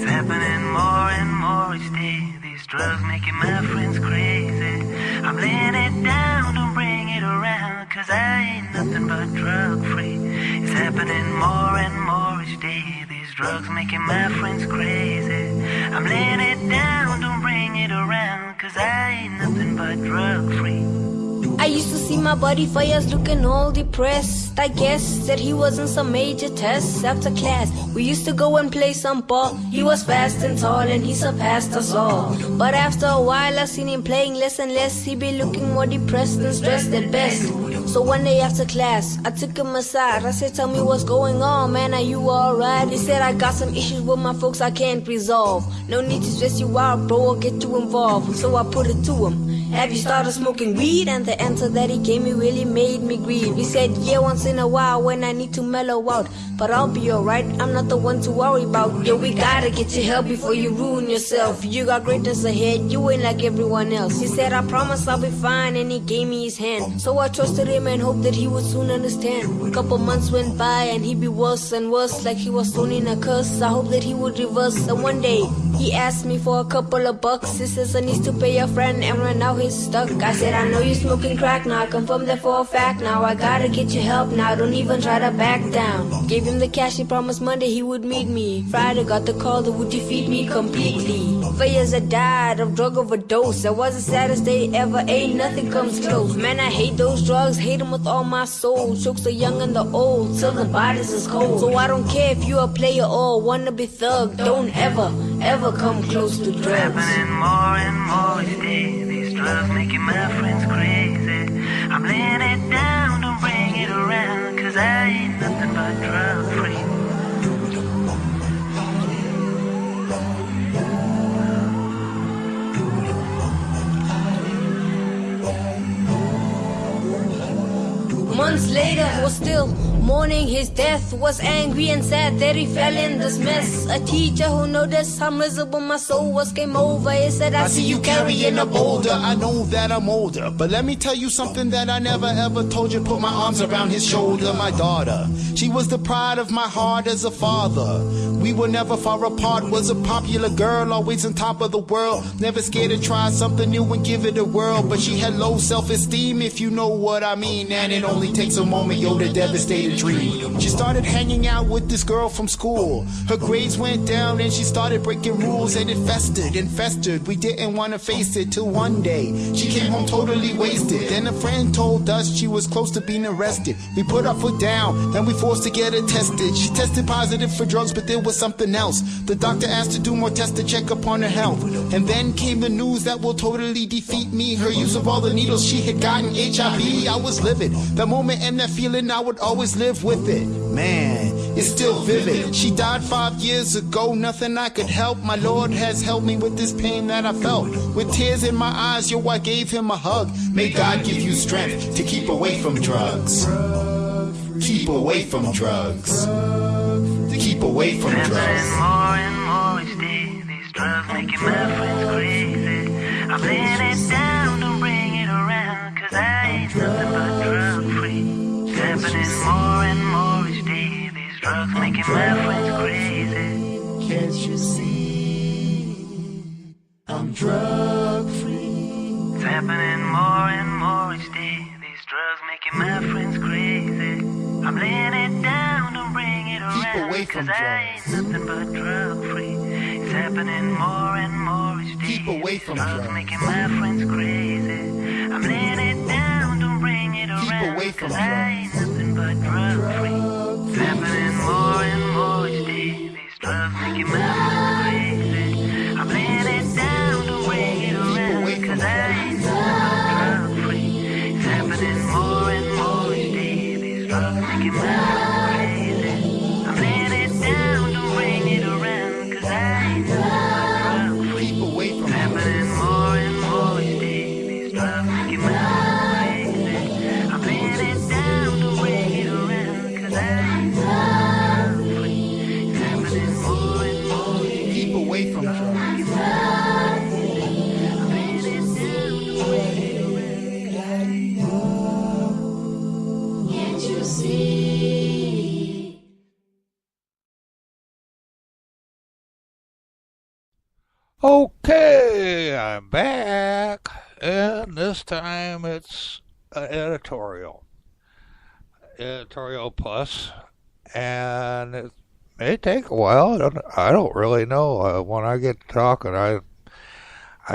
happening more and more each day. These drugs making my friends crazy. I'm laying it down, don't bring it around, cause I ain't nothing but drug free. It's happening more and more each day. These drugs making my friends crazy. I'm laying it down, don't bring it around, cause I ain't nothing but drug free. I used to see my buddy for years looking all depressed. I guess that he was in some major tests. After class, we used to go and play some ball. He was fast and tall and he surpassed us all. But after a while I seen him playing less and less. He be looking more depressed and stressed at best. So one day after class, I took him aside. I said, tell me what's going on, man, are you alright? He said, I got some issues with my folks I can't resolve. No need to stress you out, bro, or get you involved. So I put it to him, have you started smoking weed? And the answer that he gave me really made me grieve. He said, yeah, once in a while when I need to mellow out. But I'll be alright, I'm not the one to worry about. Yo, we gotta get you help before you ruin yourself. You got greatness ahead, you ain't like everyone else. He said, I promise I'll be fine, and he gave me his hand. So I trusted him and hoped that he would soon understand. A couple months went by and he'd be worse and worse, like he was thrown in a curse. I hope that he would reverse. And one day, he asked me for a couple of bucks. He says I need to pay a friend and right now he's stuck. I said, I know you smoking crack now, I confirm that for a fact now. I gotta get your help now, don't even try to back down. Gave him the cash, he promised Monday he would meet me. Friday got the call that would defeat me completely. For years I died of drug overdose. That was the saddest day ever, ain't nothing comes close. Man, I hate those drugs, hate them with all my soul. Chokes the young and the old, till the bodies is cold. So I don't care if you a player or wanna be thug. Don't ever, ever come close to drugs. Happening more and more each day. These drugs making my friends crazy. I'm laying it down, don't bring it around, cause I ain't nothing but drug free. Months later, was still mourning his death. Was angry and sad that he fell in this mess. A teacher who noticed how miserable my soul was came over. He said, I see you carrying a boulder. I know that I'm older, but let me tell you something that I never ever told you. Put my arms around his shoulder. My daughter, she was the pride of my heart as a father. We were never far apart. Was a popular girl, always on top of the world. Never scared to try something new and give it a whirl. But she had low self-esteem, if you know what I mean. And it only takes a moment, yo, to devastate a dream. She started hanging out with this girl from school. Her grades went down and she started breaking rules. And it festered and festered. We didn't want to face it till one day she came home totally wasted. Then a friend told us she was close to being arrested. We put our foot down, then we forced to get her tested. She tested positive for drugs, but there was something else. The doctor asked to do more tests to check upon her health. And then came the news that will totally defeat me. Her use of all the needles, she had gotten HIV. I was livid. That moment and that feeling, I would always live with it. Man, it's still vivid. She died 5 years ago, nothing I could help. My Lord has helped me with this pain that I felt. With tears in my eyes, yo, I gave him a hug. May God give you strength to keep away from drugs. Keep away from drugs. Keep away from drugs. Happening more and more each day. These drugs making my friends crazy. I'm laying it down, don't bring it around, cause I ain't nothing but drug free. It's happening more and more each day. These drugs making my friends crazy. Can't you see? I'm drug free. It's happening more and more each day. These drugs making my friends crazy. I'm laying it down, don't bring it around, away from cause I ain't drugs. nothing but drug free. It's happening more and more each day. Keep away from drugs drugs. making my friends crazy. I'm laying it down, don't bring it around, away from cause I ain't drugs. nothing but drug free. It's happening more and more each day. These drugs making my friends crazy. I'm laying it down, don't bring it around, cause I ain't nothing but drug free. It's happening more and more each day. These drugs making my friends crazy. I'm laying it down, don't bring it around, cause I ain't nothing but drug free. Keep away from It's happening more and more each day. These drugs making my friends crazy. I'm laying it down, don't bring it around, cause I ain't nothing but drug free. It's happening more and more each day. Keep away from drugs. Can't you see? Okay, I'm back, and this time it's an editorial plus, and it may take a while. I don't really know. When I get to talking, I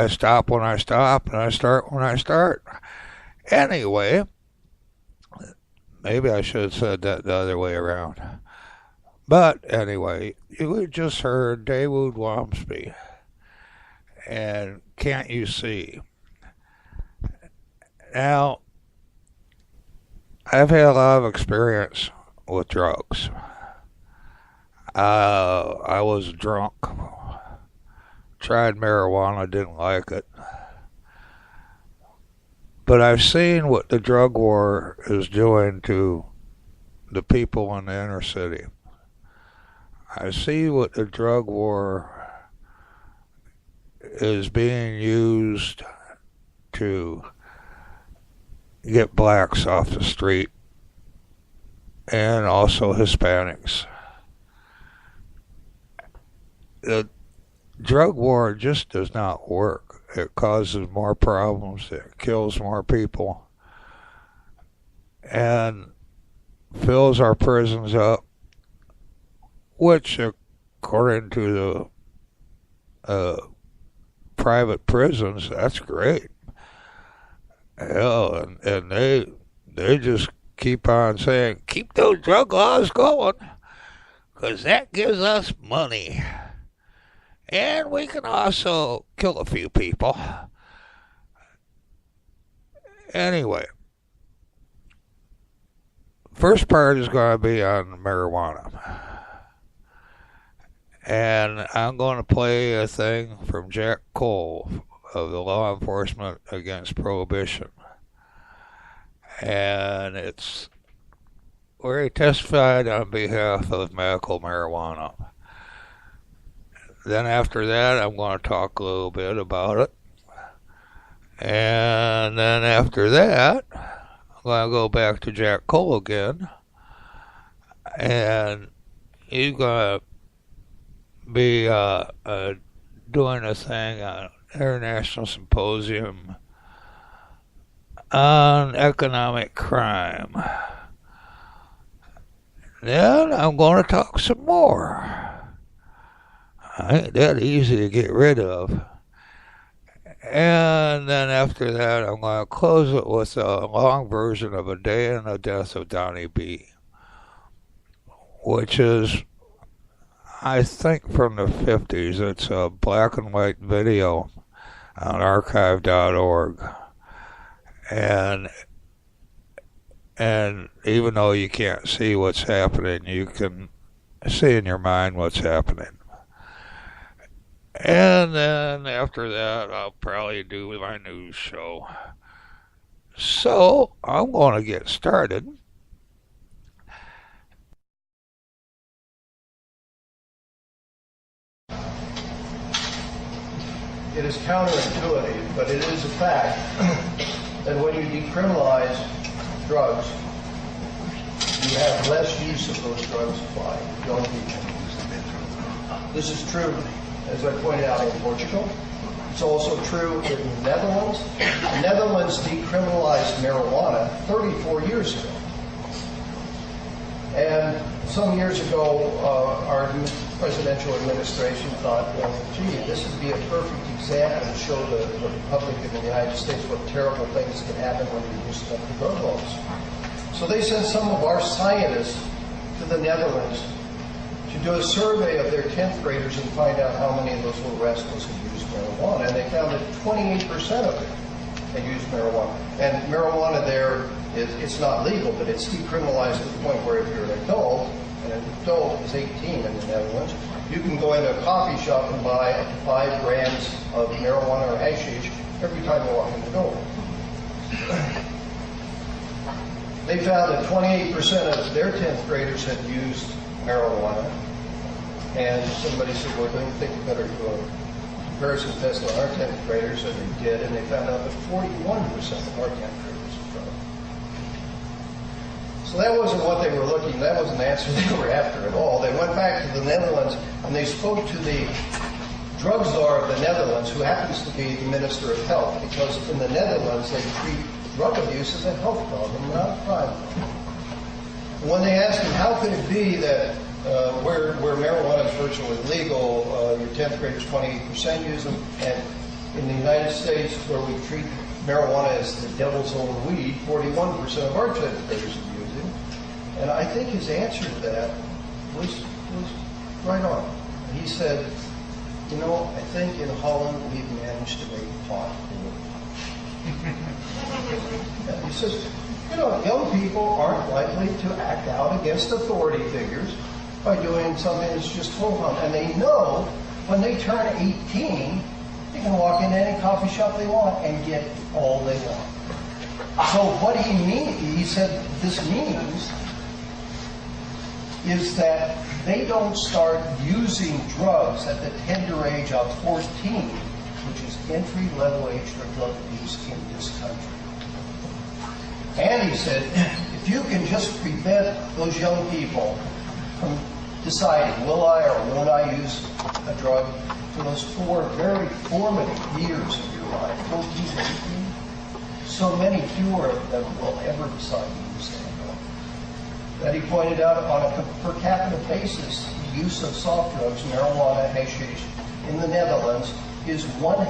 stop when I stop, and I start when I start. Anyway, maybe I should have said that the other way around. But anyway, you just heard Dawud Whamsby. And Can't You See? Now, I've had a lot of experience with drugs. I was drunk, tried marijuana, didn't like it. But I've seen what the drug war is doing to the people in the inner city. I see what the drug war is being used to get blacks off the street and also Hispanics. The drug war just does not work. It causes more problems, it kills more people, and fills our prisons up, which, according to the private prisons, that's great. Hell, and they just keep on saying, keep those drug laws going, because that gives us money. And we can also kill a few people. Anyway, first part is going to be on marijuana. And I'm going to play a thing from Jack Cole of the Law Enforcement Against Prohibition. And it's where he testified on behalf of medical marijuana. Then after that, I'm going to talk a little bit about it. And then after that, I'm going to go back to Jack Cole again. And he's going to be doing a thing on International Symposium on economic crime. Then I'm going to talk some more. Ain't that easy to get rid of. And then after that, I'm going to close it with a long version of A Day in the Death of Donnie B, which is, I think, from the 50s. It's a black and white video on archive.org. And even though you can't see what's happening, you can see in your mind what's happening. And then after that, I'll probably do my news show. So I'm going to get started. It is counterintuitive, but it is a fact that when you decriminalize drugs, you have less use of those drugs by young people. This is true, as I pointed out, in Portugal. It's also true in the Netherlands. The Netherlands decriminalized marijuana 34 years ago. And some years ago, our presidential administration thought, well, gee, this would be a perfect example to show the public in the United States what terrible things can happen when you use the drug laws. So they sent some of our scientists to the Netherlands to do a survey of their 10th graders and find out how many of those little rascals had used marijuana. And they found that 28% of them had used marijuana. And marijuana there, it's not legal, but it's decriminalized to the point where if you're an adult, and an adult is 18 in the Netherlands, you can go into a coffee shop and buy up to 5 grams of marijuana or hashish every time you walk in the door. They found that 28% of their 10th graders had used marijuana. And somebody said, well, don't you think we better do a comparison test on our 10th graders? And they did, and they found out that 41% of our 10th graders had tried. So that wasn't what they were looking, that wasn't the answer they were after at all. They went back to the Netherlands and they spoke to the drug czar of the Netherlands, who happens to be the Minister of Health, because in the Netherlands they treat drug abuse as a health problem, not a crime. When they asked him, how could it be that where marijuana is virtually legal, your 10th graders, 28% use them, and in the United States, where we treat marijuana as the devil's own weed, 41% of our 10th graders are using. And I think his answer to that was right on. He said, you know, I think in Holland we've managed to make pot legal. He says, you know, young people aren't likely to act out against authority figures by doing something that's just ho-hum. And they know when they turn 18, they can walk into any coffee shop they want and get all they want. So what he said this means is that they don't start using drugs at the tender age of 14, which is entry-level age for drug abuse in this country. And he said, if you can just prevent those young people from deciding, will I or won't I use a drug for those 4 very formative years of your life, 14 to 18, so many fewer of them will ever decide to use that drug. That he pointed out on a per capita basis, the use of soft drugs, marijuana, hashish, in the Netherlands is 1/2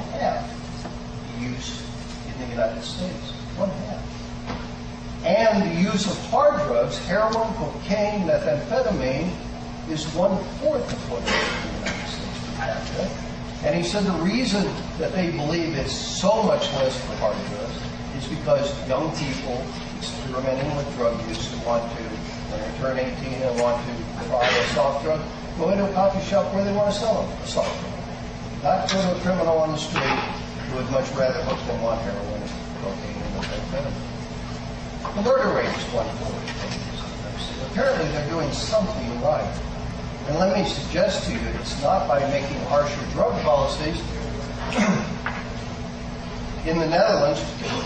the use in the United States. 1/2. And the use of hard drugs, heroin, cocaine, methamphetamine, is 1/4 of what it is in the United States per capita. And he said the reason that they believe it's so much less for hard drugs is because young people experimenting with drug use who want to, when they turn 18 and want to try a soft drug, go into a coffee shop where they want to sell them a soft drug. Not go to a criminal on the street who would much rather hook them on heroin, cocaine, and methamphetamine. The murder rate is 1/4. Apparently they're doing something right. And let me suggest to you, it's not by making harsher drug policies. In the Netherlands,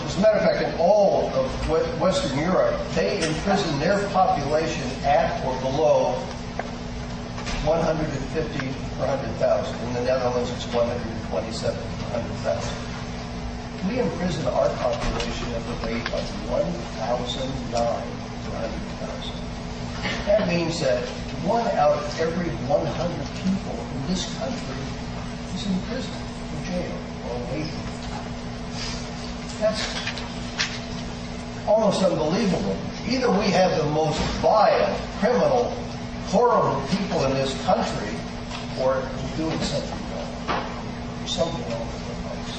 as a matter of fact, in all of Western Europe, they imprison their population at or below 150 per 100,000. In the Netherlands, it's 127 per 100,000. We imprison our population at the rate of 1,009 per 100,000. That means that 1 out of every 100 people in this country is in prison or jail or waiting. That's almost unbelievable. Either we have the most vile, criminal, horrible people in this country, or we're doing something wrong. There's something wrong with our lives.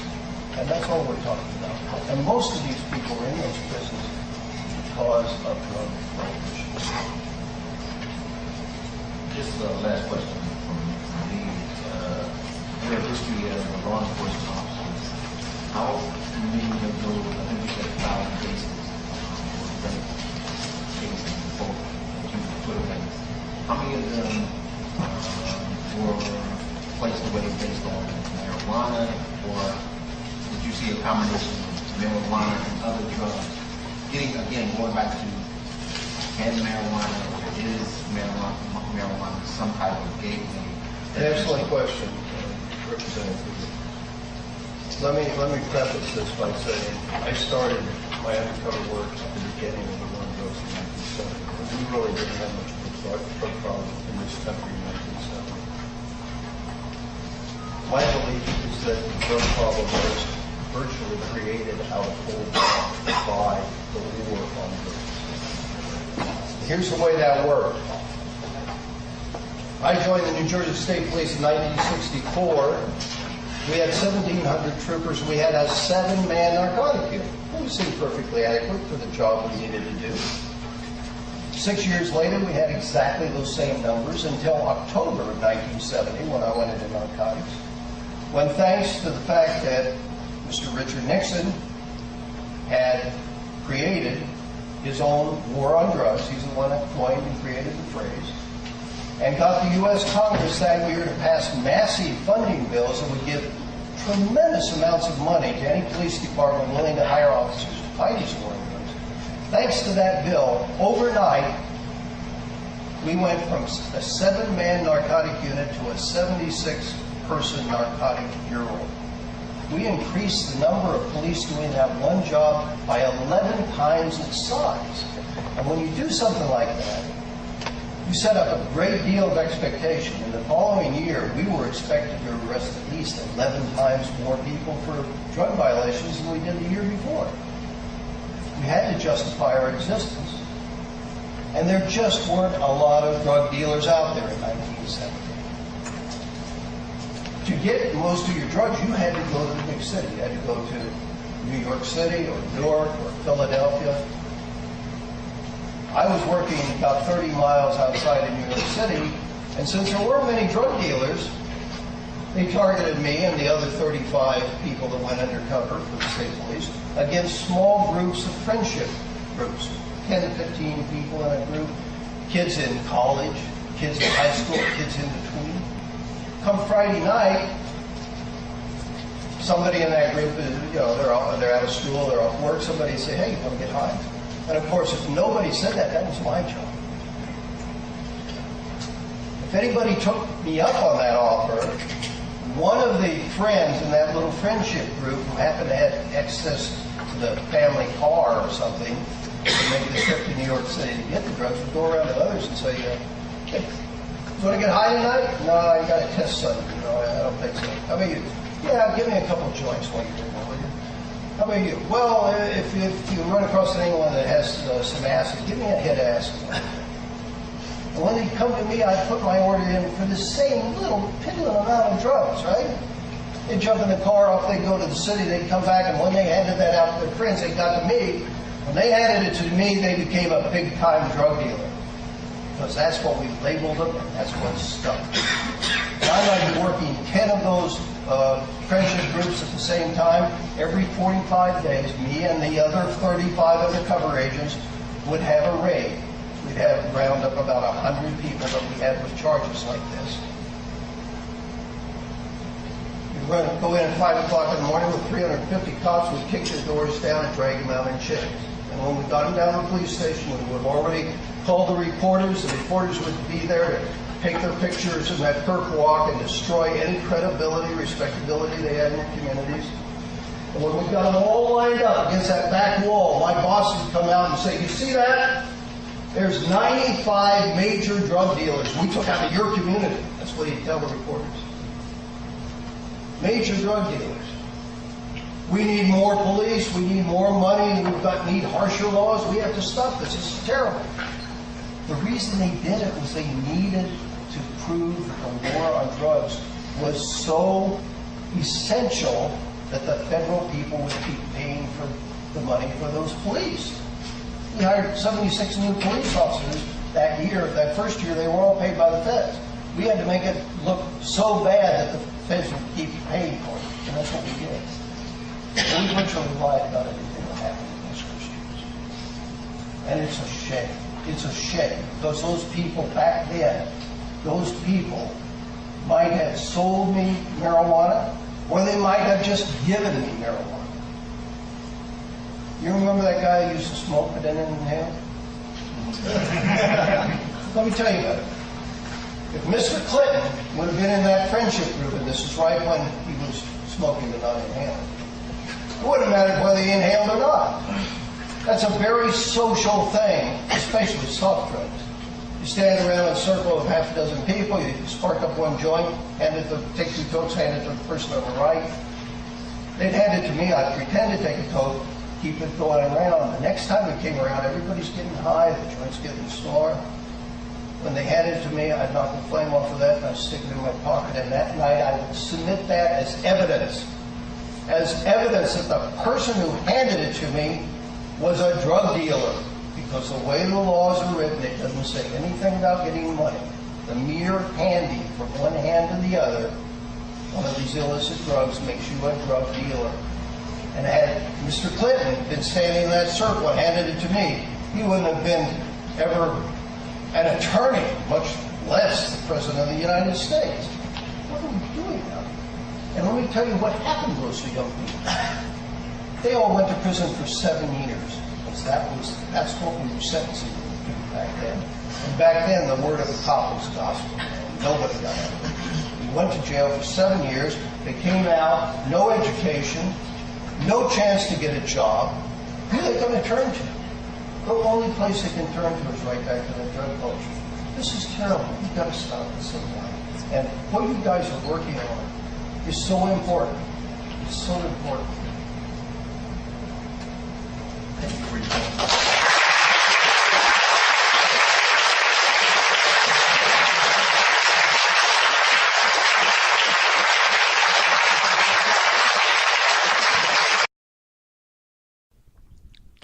And that's all we're talking about. And most of these people are in those prisons because of drug prohibition. Just the last question from me. Your history as a law enforcement officer, how many of those, I think you said 1,000 cases, cases before that you put in, how many of them were placed away based on marijuana, or did you see a combination of marijuana and other drugs? Going back to, can marijuana, or is marijuana some type of gateway? Excellent question, Representative. Let me preface this by saying I started my undercover work at the beginning of the war on drugs in 1970. We really didn't have much drug problem in this country in 1970. My belief is that the drug problem was virtually created out of whole by the war on drugs. Here's the way that worked. I joined the New Jersey State Police in 1964. We had 1,700 troopers. We had a 7-man narcotic unit. It seemed perfectly adequate for the job we needed to do. 6 years later, we had exactly those same numbers until October of 1970, when I went into narcotics. When, thanks to the fact that Mr. Richard Nixon had created his own war on drugs, he's the one that coined and created the phrase, and got the U.S. Congress that year to pass massive funding bills that would give tremendous amounts of money to any police department willing to hire officers to fight these war on drugs. Thanks to that bill, overnight, we went from a 7-man narcotic unit to a 76 person narcotic bureau. We increased the number of police doing that one job by 11 times its size. And when you do something like that, you set up a great deal of expectation. In the following year, we were expected to arrest at least 11 times more people for drug violations than we did the year before. We had to justify our existence. And there just weren't a lot of drug dealers out there in 1970. To get most of your drugs, you had to go to the big city. You had to go to New York City or Newark or Philadelphia. I was working about 30 miles outside of New York City, and since there weren't many drug dealers, they targeted me and the other 35 people that went undercover for the state police against small groups of friendship groups, 10 to 15 people in a group, kids in college, kids in high school, kids in between. Come Friday night, somebody in that group is, they're out of school, they're off work, somebody say, hey, you want to get high? And of course, if nobody said that, that was my job. If anybody took me up on that offer, one of the friends in that little friendship group who happened to have access to the family car or something to make the trip to New York City to get the drugs would go around to others and say, hey, you want to get high tonight? No, I got a test son. I don't think so. How about you? Yeah, give me a couple joints while you're doing it, will you? How about you? Well, if you run across anyone that has some acid, give me a hit of acid. And when they come to me, I put my order in for the same little piddling amount of drugs, right? They jump in the car, off they go to the city, they come back, and when they handed that out to their friends, they got to me. When they handed it to me, they became a big-time drug dealer. Because that's what we labeled them, and that's what stuck. And I might be working 10 of those friendship groups at the same time. Every 45 days, me and the other 35 undercover agents would have a raid. We'd have round up about 100 people that we had with charges like this. We'd go in at 5 o'clock in the morning with 350 cops. We'd kick their doors down and drag them out in chains. And when we got them down to the police station, we would have already called the reporters. The reporters would be there to take their pictures in that perp walk and destroy any credibility, respectability they had in their communities. And when we got them all lined up against that back wall, my boss would come out and say, you see that? There's 95 major drug dealers we took out of your community. That's what he'd tell the reporters. Major drug dealers. We need more police. We need more money. We need harsher laws. We have to stop this. This is terrible. The reason they did it was they needed to prove that the war on drugs was so essential that the federal people would keep paying for the money for those police. We hired 76 new police officers that year. That first year, they were all paid by the feds. We had to make it look so bad that the feds would keep paying for it, and that's what we did. And we virtually lied about everything that happened in those first years. And it's a shame. It's a shame, because those people back then, those people might have sold me marijuana, or they might have just given me marijuana. You remember that guy who used to smoke but didn't inhale? Let me tell you about it. If Mr. Clinton would have been in that friendship group, and this is right when he was smoking but not inhaling, it wouldn't have mattered whether he inhaled or not. That's a very social thing, especially soft drugs. You stand around in a circle of half a dozen people, you spark up one joint, take 2 totes, hand it to the person on the right. They'd hand it to me, I'd pretend to take a tote, keep it going around. The next time it came around, everybody's getting high, the joint's getting smaller. When they handed it to me, I'd knock the flame off of that and I'd stick it in my pocket. And that night I would submit that as evidence that the person who handed it to me was a drug dealer. Because the way the laws are written, it doesn't say anything about getting money. The mere handing from one hand to the other one of these illicit drugs makes you a drug dealer. And had Mr. Clinton been standing in that circle and handed it to me, he wouldn't have been ever an attorney, much less the President of the United States. What are we doing now? And let me tell you what happened to those young people. They all went to prison for 7 years. That's what we were sentencing them to back then. And back then, the word of the cop was gospel. Nobody got out of it. We went to jail for 7 years. They came out, no education, no chance to get a job. Who are they going to turn to? The only place they can turn to is right back to the drug culture. This is terrible. We've got to stop this sometime. And what you guys are working on is so important. It's so important. Thank you for your time.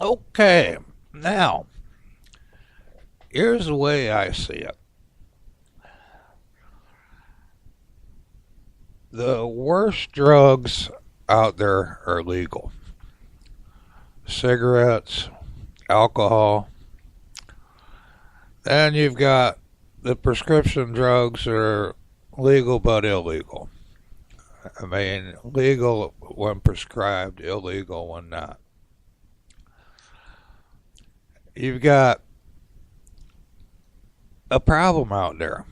Okay, now, here's the way I see it. The worst drugs out there are legal. Cigarettes, alcohol. Then you've got the prescription drugs that are legal but illegal. I mean, legal when prescribed, illegal when not. You've got a problem out there.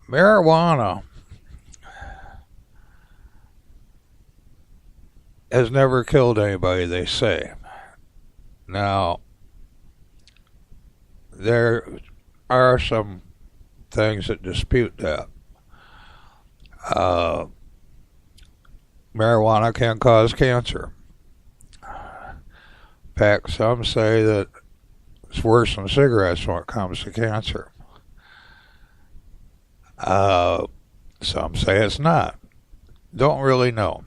Marijuana has never killed anybody, they say. Now, there are some things that dispute that. Marijuana can cause cancer. In fact, some say that it's worse than cigarettes when it comes to cancer. Some say it's not. Don't really know.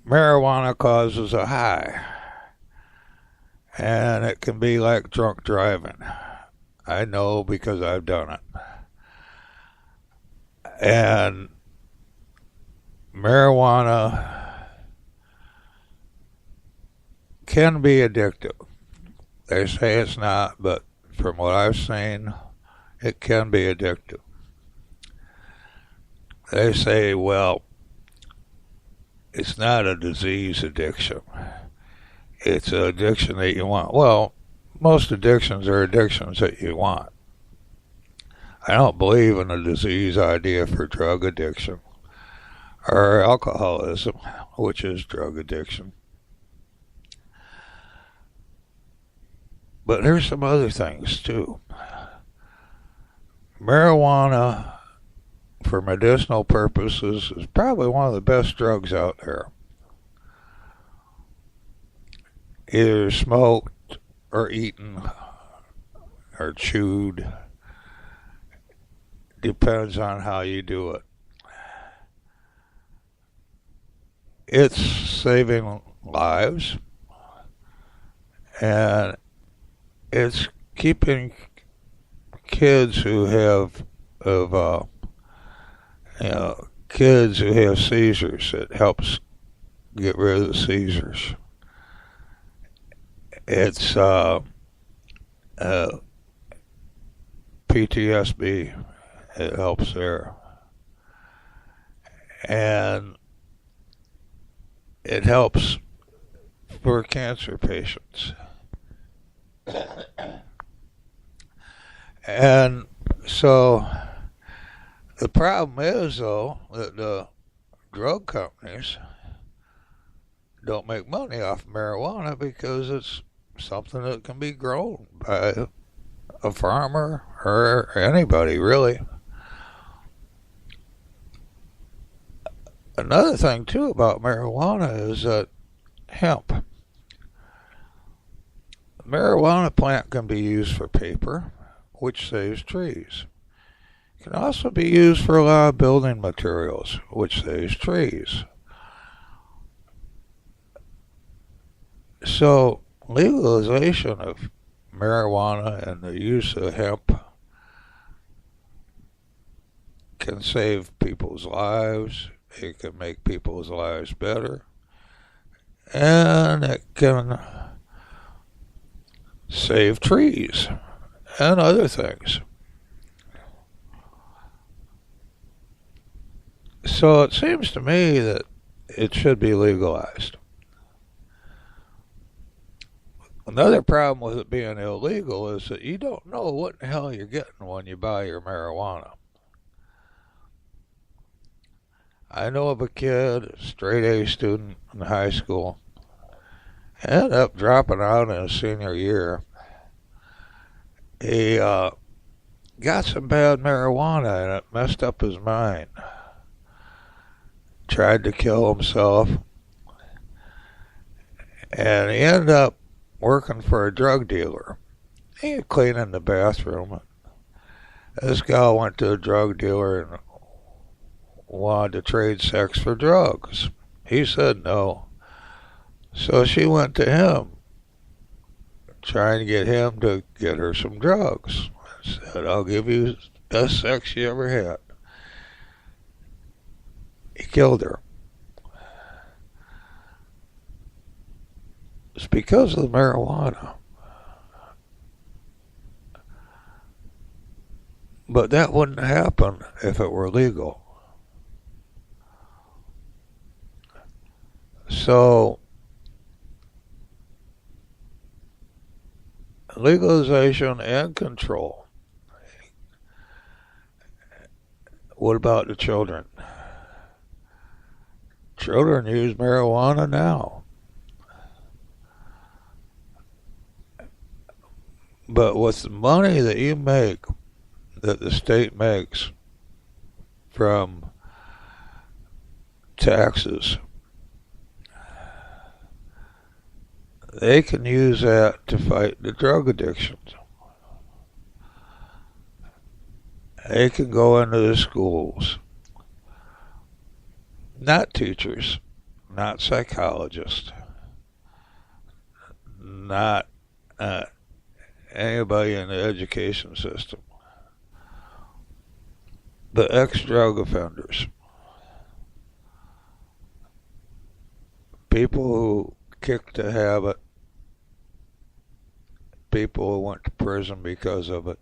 Marijuana causes a high, and it can be like drunk driving. I know because I've done it. And marijuana can be addictive. They say it's not, but from what I've seen, it can be addictive. They say, well, it's not a disease addiction. It's an addiction that you want. Well, most addictions are addictions that you want. I don't believe in a disease idea for drug addiction or alcoholism, which is drug addiction. But there's some other things too. Marijuana, for medicinal purposes, is probably one of the best drugs out there. Either smoked or eaten or chewed. Depends on how you do it. It's saving lives, and it's keeping kids who have kids who have seizures. It helps get rid of the seizures. It's PTSD. It helps there. And it helps for cancer patients. And so the problem is, though, that the drug companies don't make money off marijuana because it's something that can be grown by a farmer or anybody, really. Another thing, too, about marijuana is that hemp. The marijuana plant can be used for paper, which saves trees. It can also be used for a lot of building materials, which saves trees. So, legalization of marijuana and the use of hemp can save people's lives. It can make people's lives better. And it can save trees and other things. So it seems to me that it should be legalized. The Another problem with it being illegal is that you don't know what the hell you're getting when you buy your marijuana. I know of a kid, a straight A student in high school, ended up dropping out in his senior year. He got some bad marijuana and it messed up his mind. Tried to kill himself. And he ended up working for a drug dealer. He was cleaning the bathroom. This gal went to a drug dealer and wanted to trade sex for drugs. He said no. So she went to him, trying to get him to get her some drugs. Said, I'll give you the best sex you ever had. He killed her. It's because of the marijuana. But that wouldn't happen if it were legal. So, legalization and control. What about the children? Children use marijuana now. But with the money that you make, that the state makes from taxes, they can use that to fight the drug addictions. They can go into the schools. Not teachers, not psychologists, not anybody in the education system, but ex-drug offenders, people who kicked a habit, people who went to prison because of it.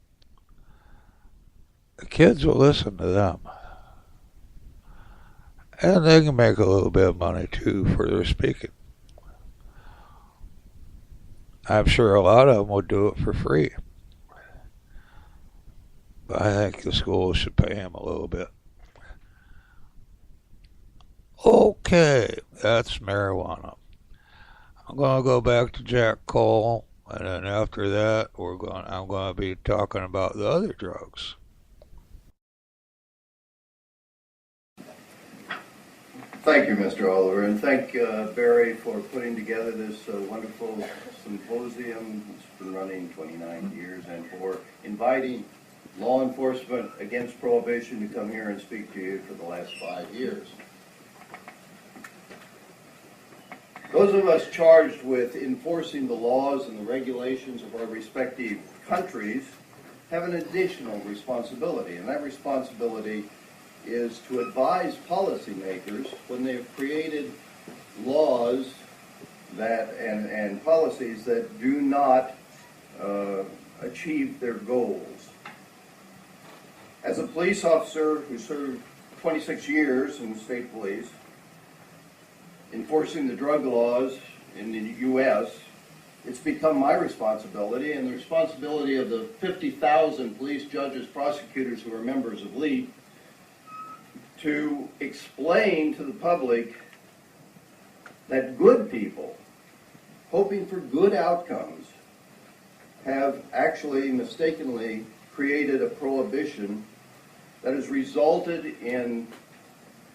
The kids will listen to them. And they can make a little bit of money too for their speaking. I'm sure a lot of them would do it for free. But I think the schools should pay them a little bit. Okay, that's marijuana. I'm going to go back to Jack Cole, and then after that, I'm going to be talking about the other drugs. Thank you, Mr. Oliver, and thank Barry for putting together this wonderful symposium. It's been running 29 years, and for inviting law enforcement against prohibition to come here and speak to you for the last 5 years. Those of us charged with enforcing the laws and the regulations of our respective countries have an additional responsibility, and that responsibility is to advise policymakers when they've created laws that and policies that do not achieve their goals. As a police officer who served 26 years in the state police, enforcing the drug laws in the U.S., it's become my responsibility and the responsibility of the 50,000 police judges, prosecutors who are members of LEAP to explain to the public that good people, hoping for good outcomes, have actually mistakenly created a prohibition that has resulted in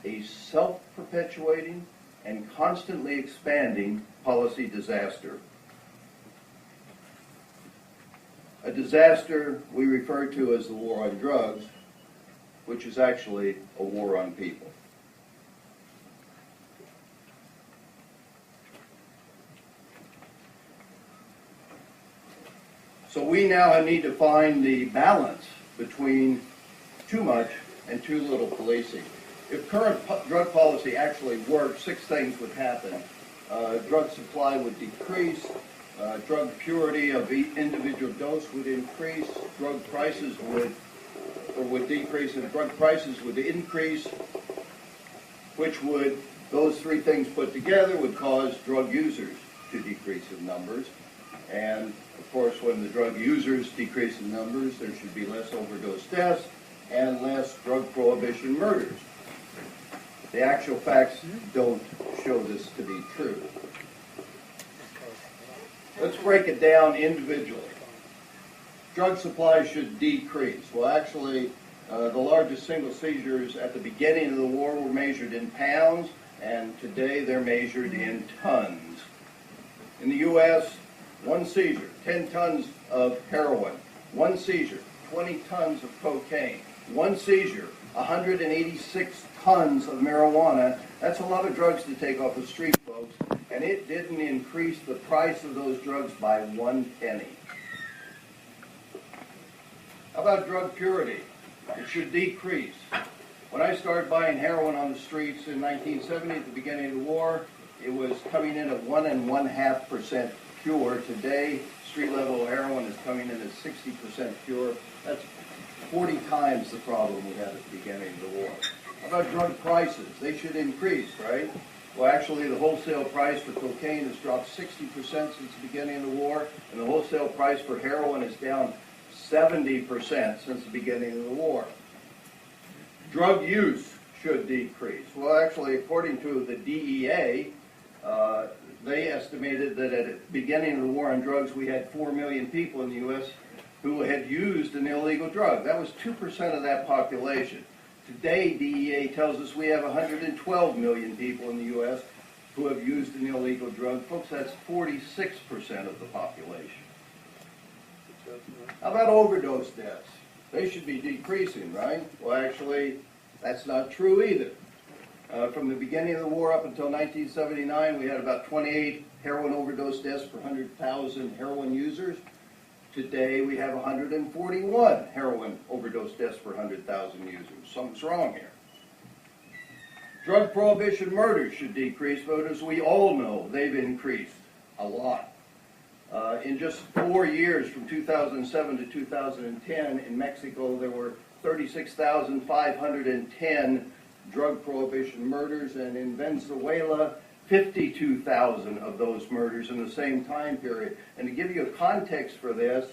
a self-perpetuating and constantly expanding policy disaster. A disaster we refer to as the war on drugs, which is actually a war on people. So we now need to find the balance between too much and too little policing. If current drug policy actually worked, 6 things would happen. Drug supply would decrease, drug purity of each individual dose would increase, drug prices would decrease, and drug prices would increase, which would, those 3 things put together would cause drug users to decrease in numbers. And of course, when the drug users decrease in numbers, there should be less overdose deaths and less drug prohibition murders. The actual facts don't show this to be true. Let's break it down individually. Drug supply should decrease. Well, actually, the largest single seizures at the beginning of the war were measured in pounds, and today they're measured in tons. In the U.S., one seizure, 10 tons of heroin. One seizure, 20 tons of cocaine. One seizure, 186 tons of marijuana. That's a lot of drugs to take off the street, folks, and it didn't increase the price of those drugs by 1 penny. How about drug purity? It should decrease. When I started buying heroin on the streets in 1970, at the beginning of the war, it was coming in at 1 1/2% pure. Today, street-level heroin is coming in at 60% pure. That's 40 times the problem we had at the beginning of the war. How about drug prices? They should increase, right? Well, actually, the wholesale price for cocaine has dropped 60% since the beginning of the war, and the wholesale price for heroin is down 70% since the beginning of the war. Drug use should decrease. Well, actually, according to the DEA, they estimated that at the beginning of the war on drugs, we had 4 million people in the U.S. who had used an illegal drug. That was 2% of that population. Today, DEA tells us we have 112 million people in the U.S. who have used an illegal drug. Folks, that's 46% of the population. How about overdose deaths? They should be decreasing, right? Well, actually, that's not true either. From the beginning of the war up until 1979, we had about 28 heroin overdose deaths per 100,000 heroin users. Today, we have 141 heroin overdose deaths per 100,000 users. Something's wrong here. Drug prohibition murders should decrease, but as we all know, they've increased a lot. In just 4 years, from 2007 to 2010, in Mexico, there were 36,510 drug prohibition murders, and in Venezuela, 52,000 of those murders in the same time period. And to give you a context for this,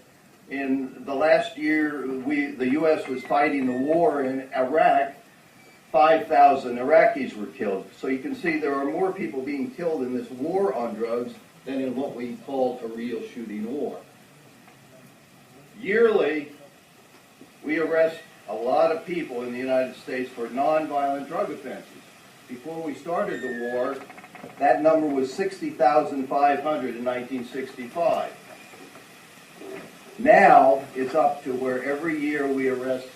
in the last year, the U.S. was fighting the war in Iraq. 5,000 Iraqis were killed. So you can see there are more people being killed in this war on drugs than in what we call a real shooting war. Yearly, we arrest a lot of people in the United States for nonviolent drug offenses. Before we started the war, that number was 60,500 in 1965. Now it's up to where every year we arrest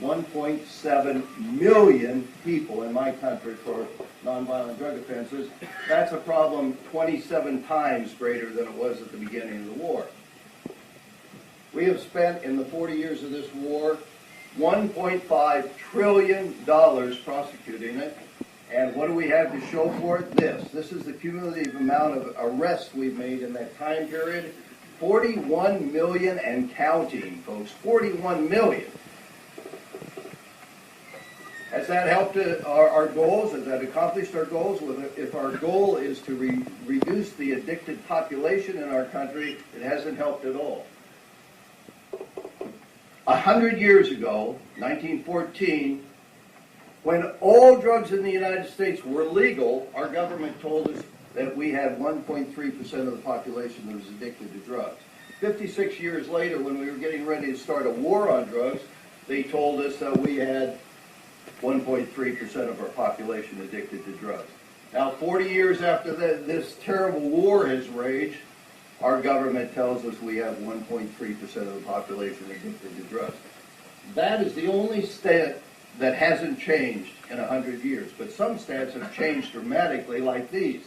1.7 million people in my country for nonviolent drug offenses. That's a problem 27 times greater than it was at the beginning of the war. We have spent, in the 40 years of this war, $1.5 trillion prosecuting it. And what do we have to show for it? This is the cumulative amount of arrests we've made in that time period. 41 million and counting, folks. 41 million. Has that helped our goals? Has that accomplished our goals? If our goal is to reduce the addicted population in our country, it hasn't helped at all. 100 years ago, 1914, when all drugs in the United States were legal, our government told us that we had 1.3% of the population that was addicted to drugs. 56 years later, when we were getting ready to start a war on drugs, they told us that we had 1.3% of our population addicted to drugs. Now, 40 years after this terrible war has raged, our government tells us we have 1.3% of the population addicted to drugs. That is the only stat that hasn't changed in 100 years, but some stats have changed dramatically, like these.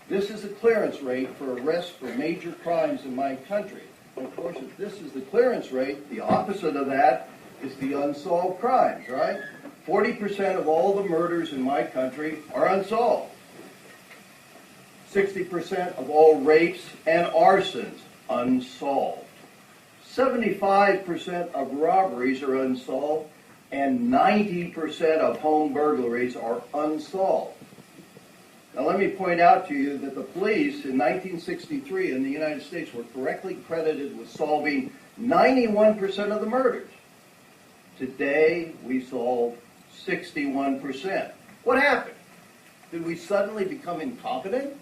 This is the clearance rate for arrests for major crimes in my country. And of course, if this is the clearance rate, the opposite of that is the unsolved crimes, right? 40% of all the murders in my country are unsolved. 60% of all rapes and arsons, unsolved. 75% of robberies are unsolved, and 90% of home burglaries are unsolved. Now let me point out to you that the police in 1963 in the United States were correctly credited with solving 91% of the murders. Today, we solve 61%. What happened? Did we suddenly become incompetent?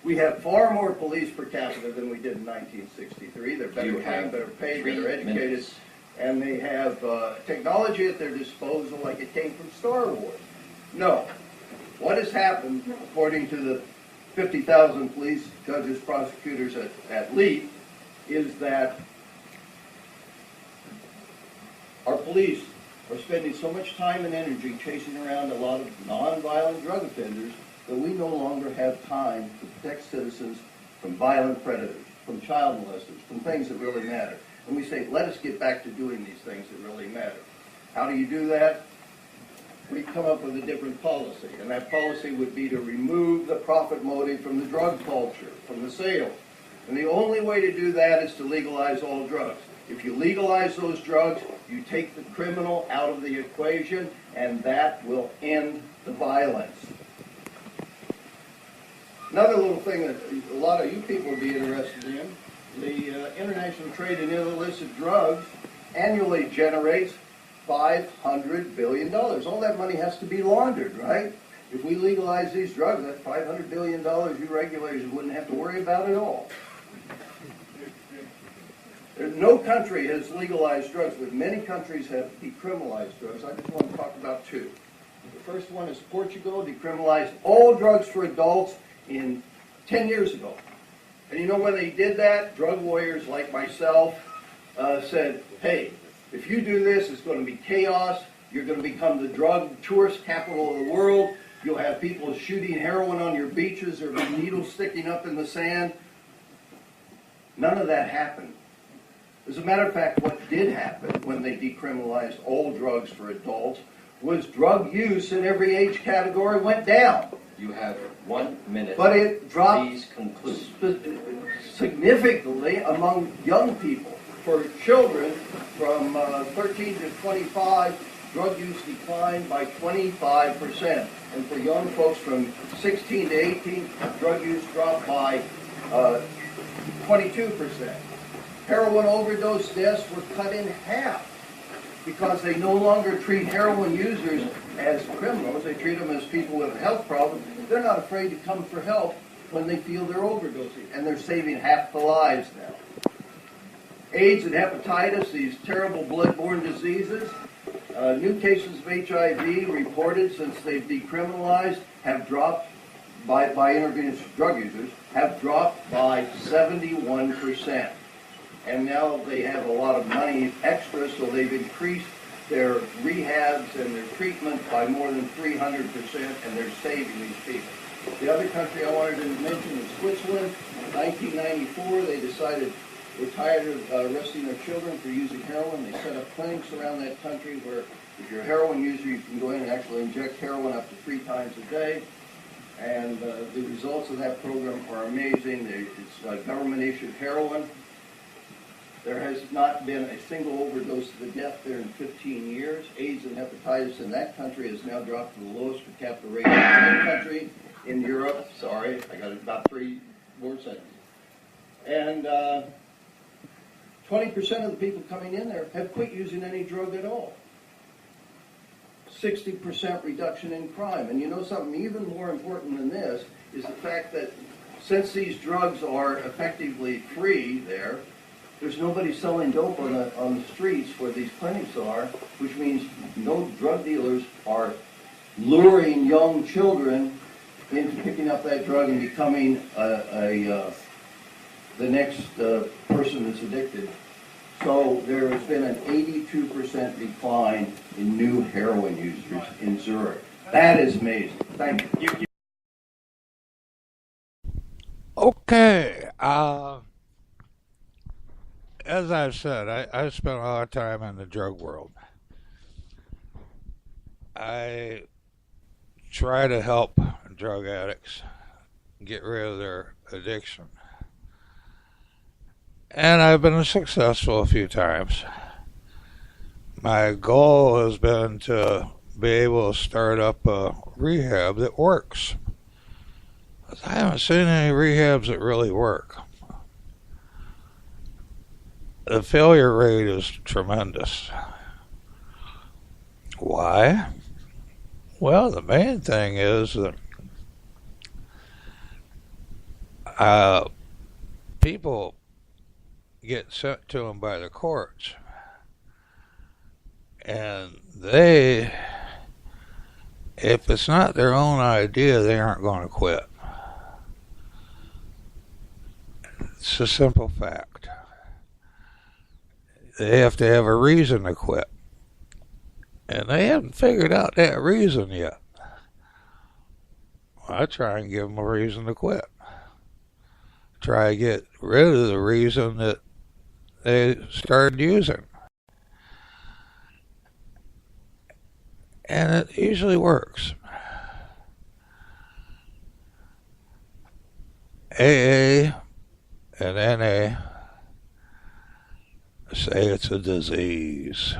We have far more police per capita than we did in 1963. They're better trained, better paid, better educated, and they have technology at their disposal like it came from Star Wars. No. What has happened, according to the 50,000 police, judges, prosecutors at LEAP, is that our police are spending so much time and energy chasing around a lot of non-violent drug offenders that we no longer have time to protect citizens from violent predators, from child molesters, from things that really matter. And we say, let us get back to doing these things that really matter. How do you do that? We come up with a different policy, and that policy would be to remove the profit motive from the drug culture, from the sales. And the only way to do that is to legalize all drugs. If you legalize those drugs, you take the criminal out of the equation, and that will end the violence. Another little thing that a lot of you people would be interested in, the international trade in illicit drugs annually generates $500 billion. All that money has to be laundered, right? If we legalize these drugs, that's $500 billion you regulators wouldn't have to worry about at all. No country has legalized drugs, but many countries have decriminalized drugs. I just want to talk about two. The first one is Portugal, decriminalized all drugs for adults in 10 years ago. And you know when they did that, drug lawyers like myself said, hey, if you do this, it's going to be chaos. You're going to become the drug tourist capital of the world. You'll have people shooting heroin on your beaches. There'll be needles sticking up in the sand. None of that happened. As a matter of fact, what did happen when they decriminalized all drugs for adults was drug use in every age category went down. You have 1 minute. But it dropped Please conclude. significantly among young people. For children from 13 to 25, drug use declined by 25%. And for young folks from 16 to 18, drug use dropped by 22%. Heroin overdose deaths were cut in half because they no longer treat heroin users as criminals. They treat them as people with a health problem. They're not afraid to come for help when they feel they're overdosing, and they're saving half the lives now. AIDS and hepatitis, these terrible blood-borne diseases, new cases of HIV reported since they've decriminalized have dropped by intravenous drug users, have dropped by 71%. And now they have a lot of money extra, so they've increased their rehabs and their treatment by more than 300%, and they're saving these people. The other country I wanted to mention is Switzerland. In 1994, they decided we're tired of arresting their children for using heroin. They set up clinics around that country where if you're a heroin user, you can go in and actually inject heroin up to 3 times a day. And the results of that program are amazing. It's government-issued heroin. There has not been a single overdose to the death there in 15 years. AIDS and hepatitis in that country has now dropped to the lowest per capita rate in any country in Europe. Sorry, I got about 3 more sentences. And 20% of the people coming in there have quit using any drug at all. 60% reduction in crime. And you know something even more important than this is the fact that since these drugs are effectively free there, there's nobody selling dope on the streets where these clinics are, which means no drug dealers are luring young children into picking up that drug and becoming the next person that's addicted. So there has been an 82% decline in new heroin users in Zurich. That is amazing. Thank you. Okay. As I've said, I spent a lot of time in the drug world. I try to help drug addicts get rid of their addiction. And I've been successful a few times. My goal has been to be able to start up a rehab that works. I haven't seen any rehabs that really work. The failure rate is tremendous. Why? Well, the main thing is that people get sent to them by the courts, and they, if it's not their own idea, they aren't going to quit. It's a simple fact. They have to have a reason to quit, and they haven't figured out that reason yet. I try and give them a reason to quit. Try to get rid of the reason that they started using. And it usually works. AA and NA say it's a disease.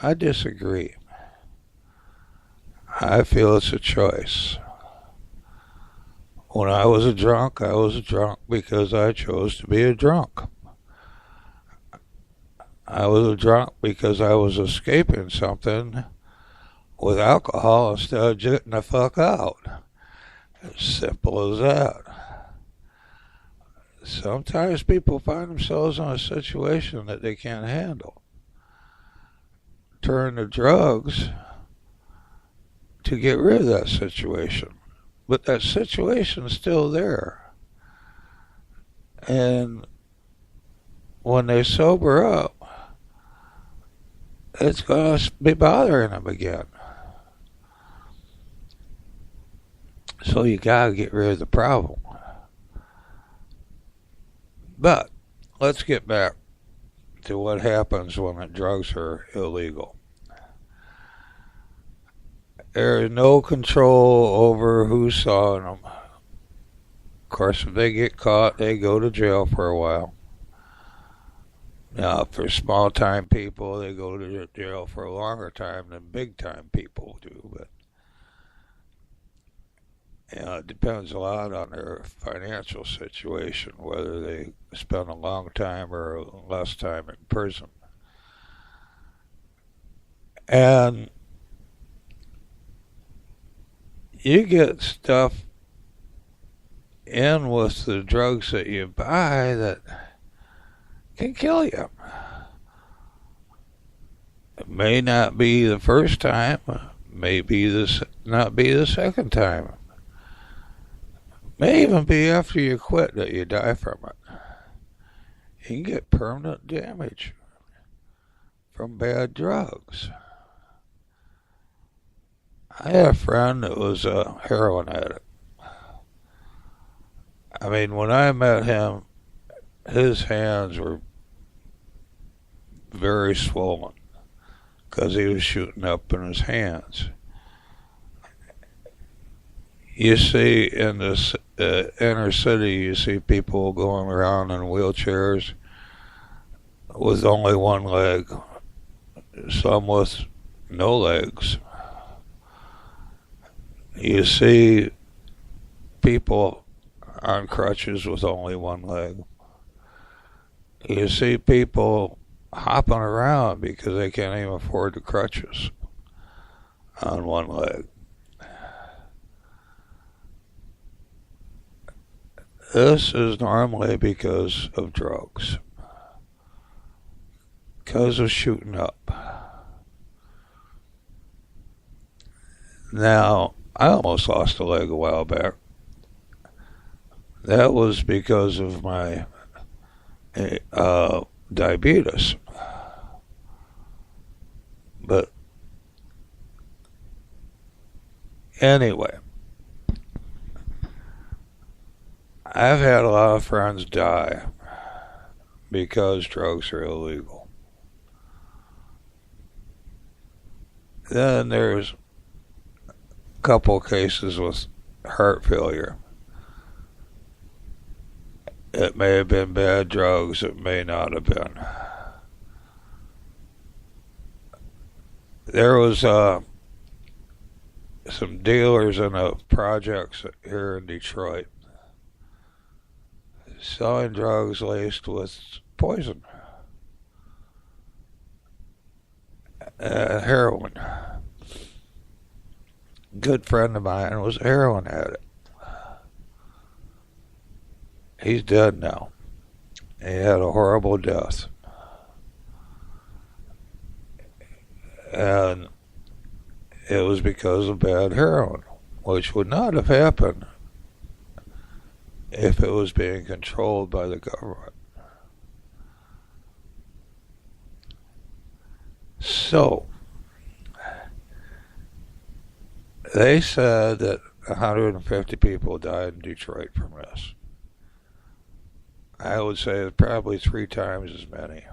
I disagree. I feel it's a choice. When I was a drunk because I chose to be a drunk. I was a drunk because I was escaping something with alcohol instead of getting the fuck out. As simple as that. Sometimes people find themselves in a situation that they can't handle. Turn to drugs to get rid of that situation. But that situation's still there. And when they sober up, it's going to be bothering them again. So you got to get rid of the problem. But let's get back to what happens when the drugs are illegal. There is no control over who's selling them. Of course, if they get caught, they go to jail for a while. Now, for small-time people, they go to jail for a longer time than big-time people do. But it depends a lot on their financial situation, whether they spend a long time or less time in prison. And you get stuff in with the drugs that you buy that can kill you. It may not be the first time, may not be the second time. May even be after you quit that you die from it. You can get permanent damage from bad drugs. I had a friend that was a heroin addict. I mean, when I met him, his hands were very swollen because he was shooting up in his hands. You see in this inner city, you see people going around in wheelchairs with only one leg, some with no legs. You see people on crutches with only one leg. You see people hopping around because they can't even afford the crutches on one leg. This is normally because of drugs, because of shooting up. Now, I almost lost a leg a while back. That was because of my diabetes. But anyway, I've had a lot of friends die because drugs are illegal. Then there's a couple cases with heart failure. It may have been bad drugs, it may not have been. There was some dealers in the projects here in Detroit selling drugs laced with poison, heroin. Good friend of mine was a heroin addict. He's dead now. He had a horrible death. And it was because of bad heroin, which would not have happened if it was being controlled by the government. So, they said that 150 people died in Detroit from this. I would say it's probably 3 times as many.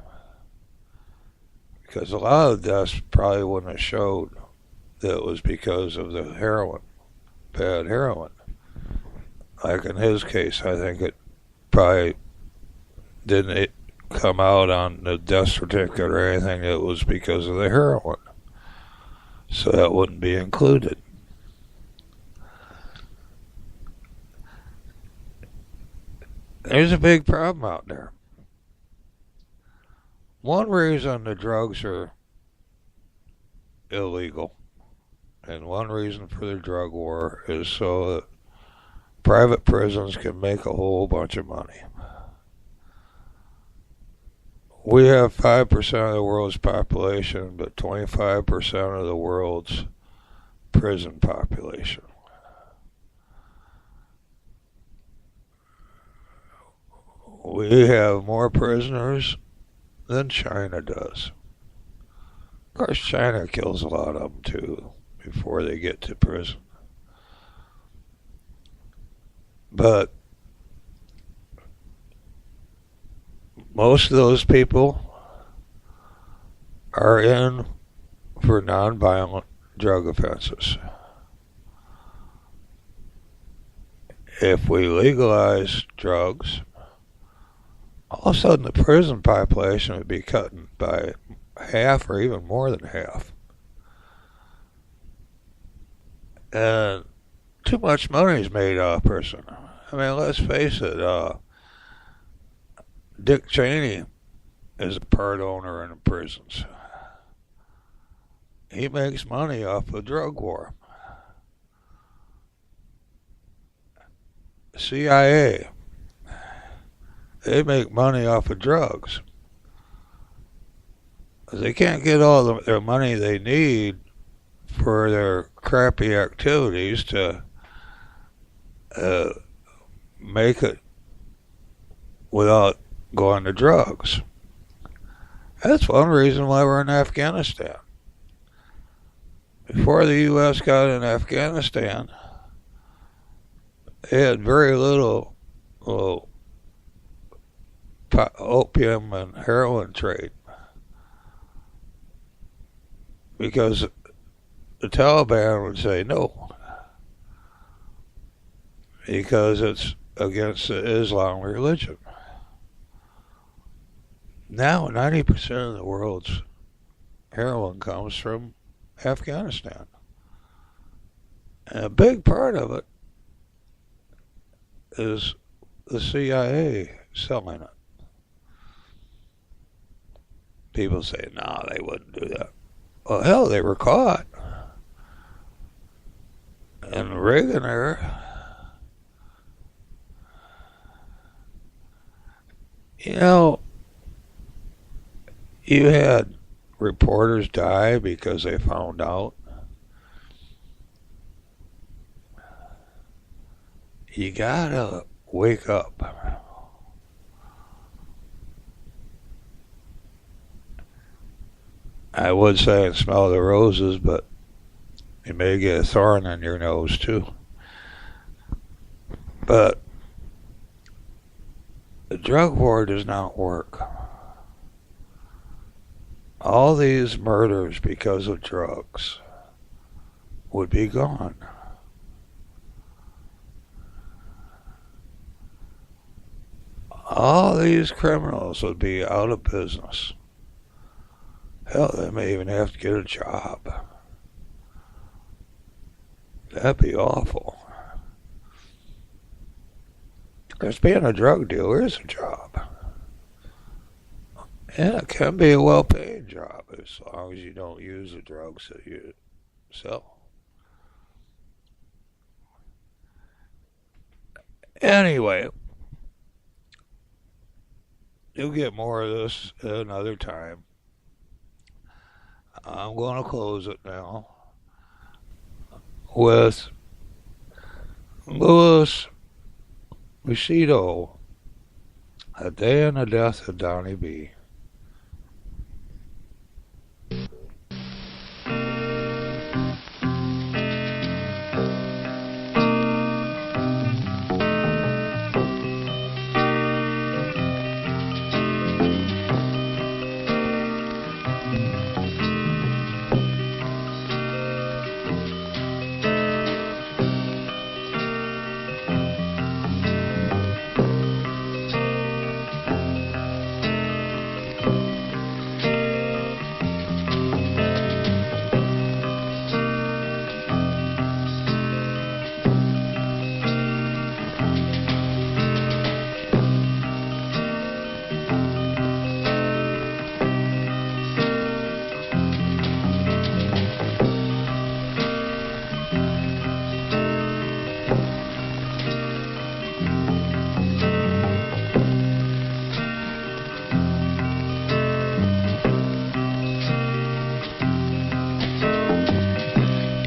Because a lot of the deaths probably wouldn't have showed that it was because of the heroin, bad heroin. Like in his case, I think it probably didn't come out on the death certificate or anything. It was because of the heroin. So that wouldn't be included. There's a big problem out there. One reason the drugs are illegal, and one reason for the drug war, is so that private prisons can make a whole bunch of money. We have 5% of the world's population, but 25% of the world's prison population. We have more prisoners than China does. Of course, China kills a lot of them too before they get to prison. But most of those people are in for nonviolent drug offenses. If we legalize drugs, all of a sudden the prison population would be cut by half or even more than half. And too much money is made off a person. I mean, let's face it, Dick Cheney is a part owner in the prisons. He makes money off the drug war. CIA, they make money off of drugs. They can't get all their money they need for their crappy activities to make it without going to drugs. That's one reason why we're in Afghanistan. Before the U.S. got in Afghanistan, they had very little opium and heroin trade, because the Taliban would say no, because it's against the Islam religion. Now 90% of the world's heroin comes from Afghanistan, and a big part of it is the CIA selling it. People say, no, they wouldn't do that. Well, hell, they were caught in the Reagan era. You know, you had reporters die because they found out. You gotta wake up. I would say and smell the roses, but you may get a thorn in your nose too. But the drug war does not work. All these murders because of drugs would be gone. All these criminals would be out of business. Hell, they may even have to get a job. That'd be awful. Because being a drug dealer is a job. And it can be a well-paid job as long as you don't use the drugs that you sell. Anyway, you'll get more of this another time. I'm going to close it now with Louis Muccido, A Day in the Death of Donnie B.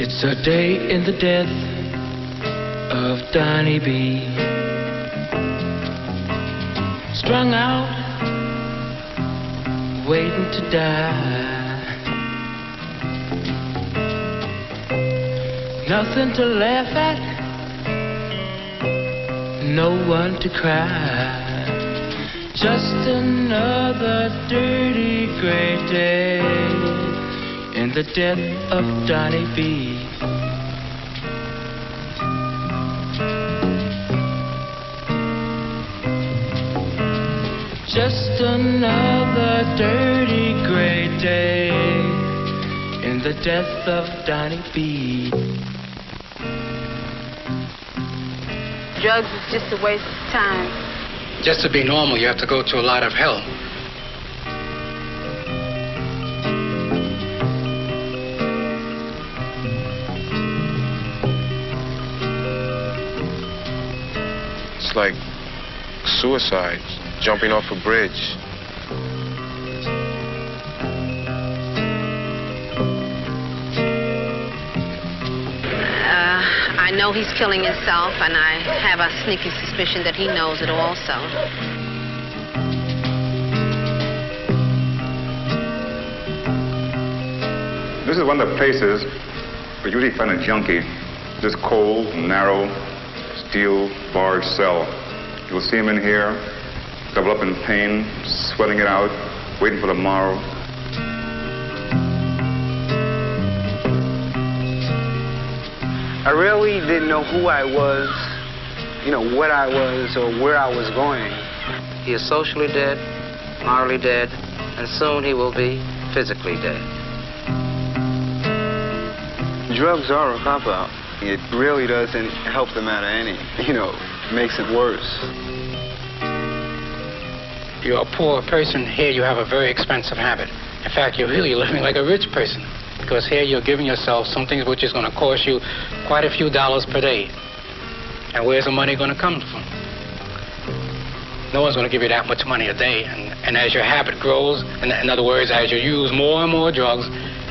It's a day in the death of Donnie B. Strung out, waiting to die. Nothing to laugh at, no one to cry. Just another dirty gray day in the death of Donnie B. Just another dirty gray day in the death of Donnie B. Drugs is just a waste of time. Just to be normal, you have to go through a lot of hell. It's like suicide, jumping off a bridge. I know he's killing himself, and I have a sneaking suspicion that he knows it also. This is one of the places where you usually find a junkie. This cold, narrow, steel barred cell. You'll see him in here, double up in pain, sweating it out, waiting for the morrow. I really didn't know who I was, what I was or where I was going. He is socially dead, morally dead, and soon he will be physically dead. Drugs are a cop-out. It really doesn't help the matter any, makes it worse. You're a poor person. Here you have a very expensive habit. In fact, you're really living like a rich person, because here you're giving yourself something which is going to cost you quite a few dollars per day. And where's the money going to come from? No one's going to give you that much money a day. And as your habit grows, in other words, as you use more and more drugs,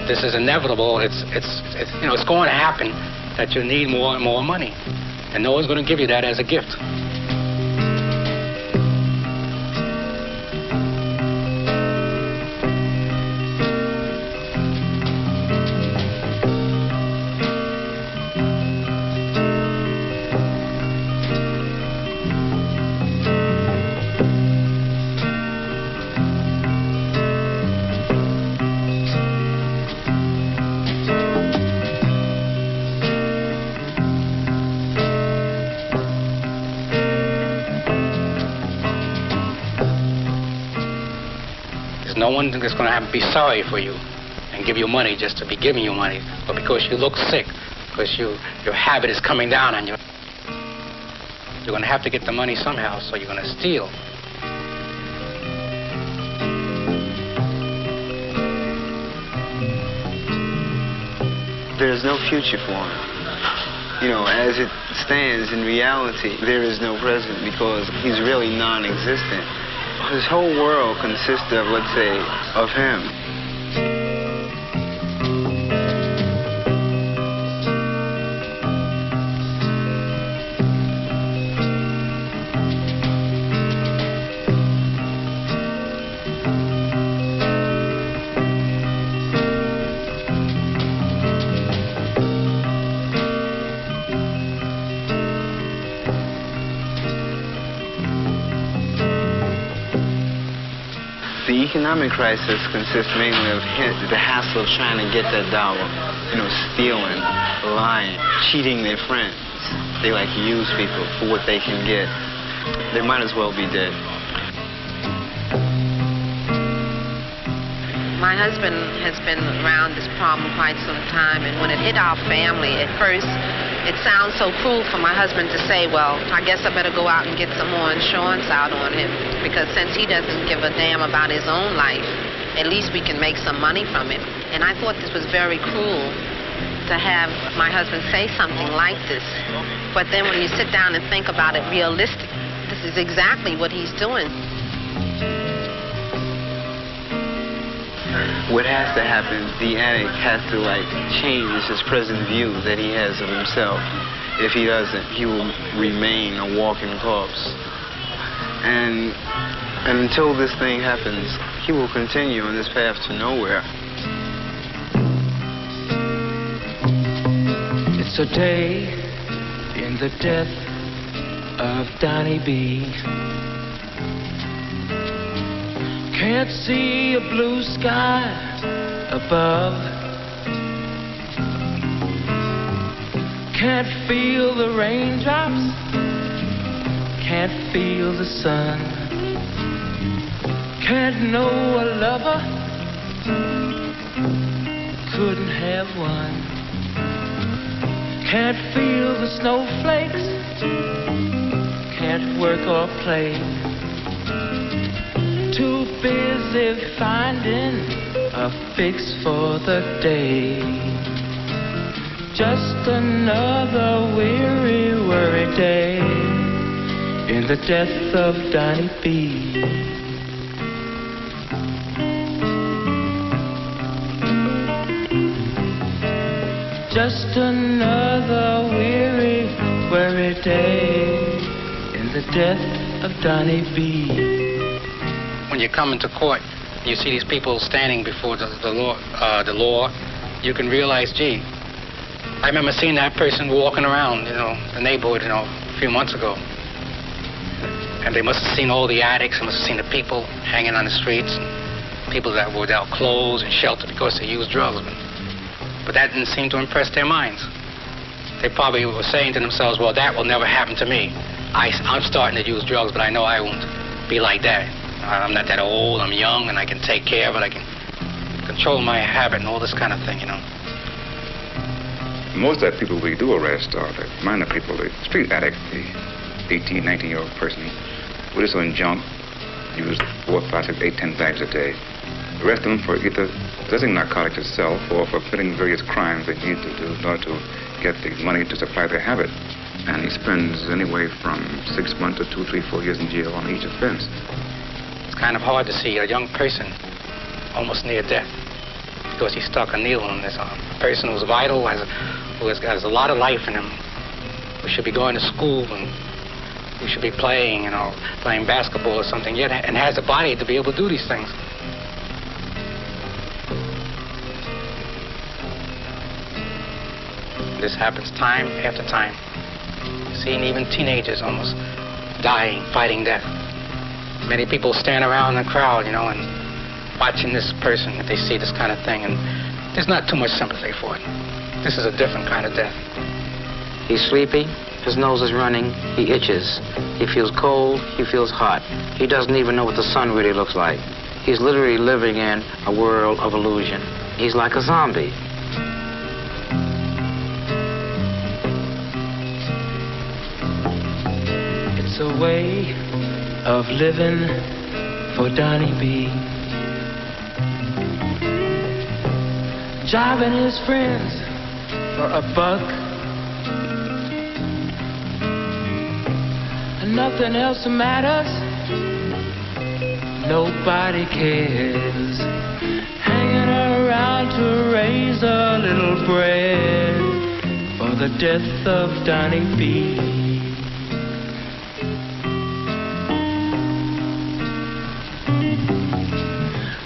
this is inevitable. It's going to happen that you need more and more money. And no one's going to give you that as a gift. No one is going to be sorry for you and give you money just to be giving you money, but because you look sick, because your habit is coming down on you. You're going to have to get the money somehow, so you're going to steal. There's no future for him. You know, as it stands in reality, there is no present because he's really non-existent. His whole world consists of, let's say, of him. The economic crisis consists mainly of the hassle of trying to get that dollar. You know, stealing, lying, cheating their friends. They like to use people for what they can get. They might as well be dead. My husband has been around this problem quite some time, and when it hit our family, at first, it sounds so cruel for my husband to say, well, I guess I better go out and get some more insurance out on him, because since he doesn't give a damn about his own life, at least we can make some money from it. And I thought this was very cruel to have my husband say something like this. But then when you sit down and think about it realistically, this is exactly what he's doing. What has to happen, the addict has to, like, change his present view that he has of himself. If he doesn't, he will remain a walking corpse. And until this thing happens, he will continue on this path to nowhere. It's a day in the death of Donnie B. Can't see a blue sky above. Can't feel the raindrops. Can't feel the sun. Can't know a lover. Couldn't have one. Can't feel the snowflakes. Can't work or play. Too busy finding a fix for the day. Just another weary, worried day in the death of Donnie B. Just another weary, worried day in the death of Donnie B. When you come into court, you see these people standing before the law, you can realize, gee, I remember seeing that person walking around, the neighborhood, a few months ago. And they must have seen all the addicts, they must have seen the people hanging on the streets, people that were without clothes and shelter because they used drugs. But that didn't seem to impress their minds. They probably were saying to themselves, well, that will never happen to me. I'm starting to use drugs, but I know I won't be like that. I'm not that old, I'm young, and I can take care of it, I can control my habit and all this kind of thing, Most of the people we do arrest are the minor people, the street addict, the 18, 19-year-old person who is on junk, use 4, 5, 6, 8, 10 bags a day. Arrest them for either possessing narcotics itself or for committing various crimes they need to do in order to get the money to supply their habit. And he spends anywhere from 6 months to 2, 3, 4 years in jail on each offense. Kind of hard to see a young person almost near death because he stuck a needle in this arm. A person who's vital, who has a lot of life in him, who should be going to school and who should be playing, playing basketball or something, yet and has a body to be able to do these things. This happens time after time. Seeing even teenagers almost dying, fighting death. Many people stand around in the crowd, and watching this person if they see this kind of thing, and there's not too much sympathy for it. This is a different kind of death. He's sleepy, his nose is running, he itches. He feels cold, he feels hot. He doesn't even know what the sun really looks like. He's literally living in a world of illusion. He's like a zombie. way of living for Donnie B. Jiving his friends for a buck, and nothing else matters, nobody cares. Hanging around to raise a little bread for the death of Donnie B.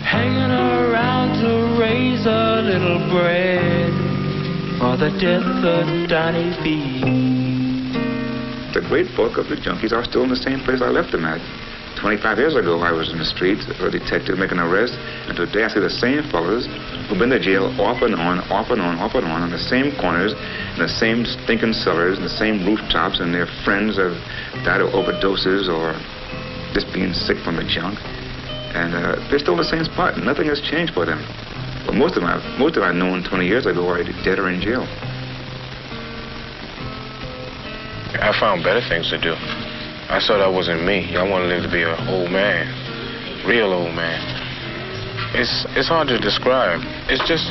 Hanging around to raise a little bread for the death of Donnie B. The great bulk of the junkies are still in the same place I left them at. 25 years ago, I was in the streets, a detective making an arrest, and today I see the same fellas who've been to jail off and on, on the same corners, in the same stinking cellars, in the same rooftops, and their friends have died of overdoses or just being sick from the junk. And they're still in the same spot. Nothing has changed for them. But most of them I've known 20 years ago are dead or in jail. I found better things to do. I saw that wasn't me. I wanted to live to be an old man, real old man. It's hard to describe. It's just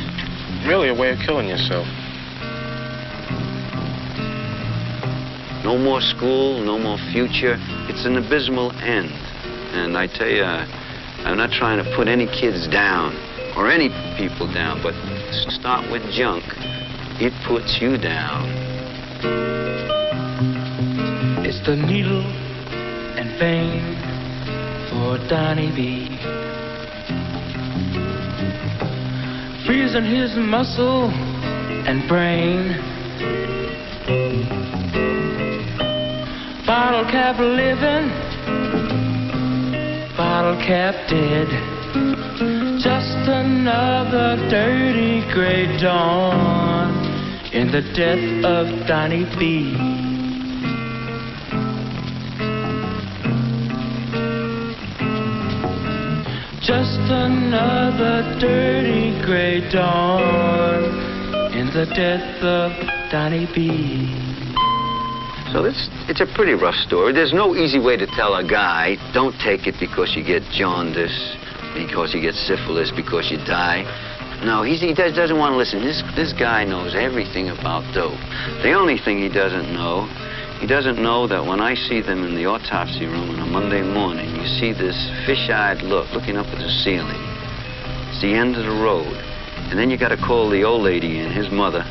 really a way of killing yourself. No more school, no more future. It's an abysmal end. And I tell you, I'm not trying to put any kids down or any people down, but start with junk. It puts you down. It's the needle and vein for Donnie B. Freezing his muscle and brain. Bottle cap living, bottle cap dead. Just another dirty gray dawn in the death of Donnie B. Just another dirty gray dawn in the death of Donnie B. So it's a pretty rough story. There's no easy way to tell a guy, don't take it because you get jaundice, because you get syphilis, because you die. No, he doesn't want to listen. This guy knows everything about dope. The only thing he doesn't know that when I see them in the autopsy room on a Monday morning, you see this fish-eyed look looking up at the ceiling. It's the end of the road. And then you got to call the old lady in, his mother,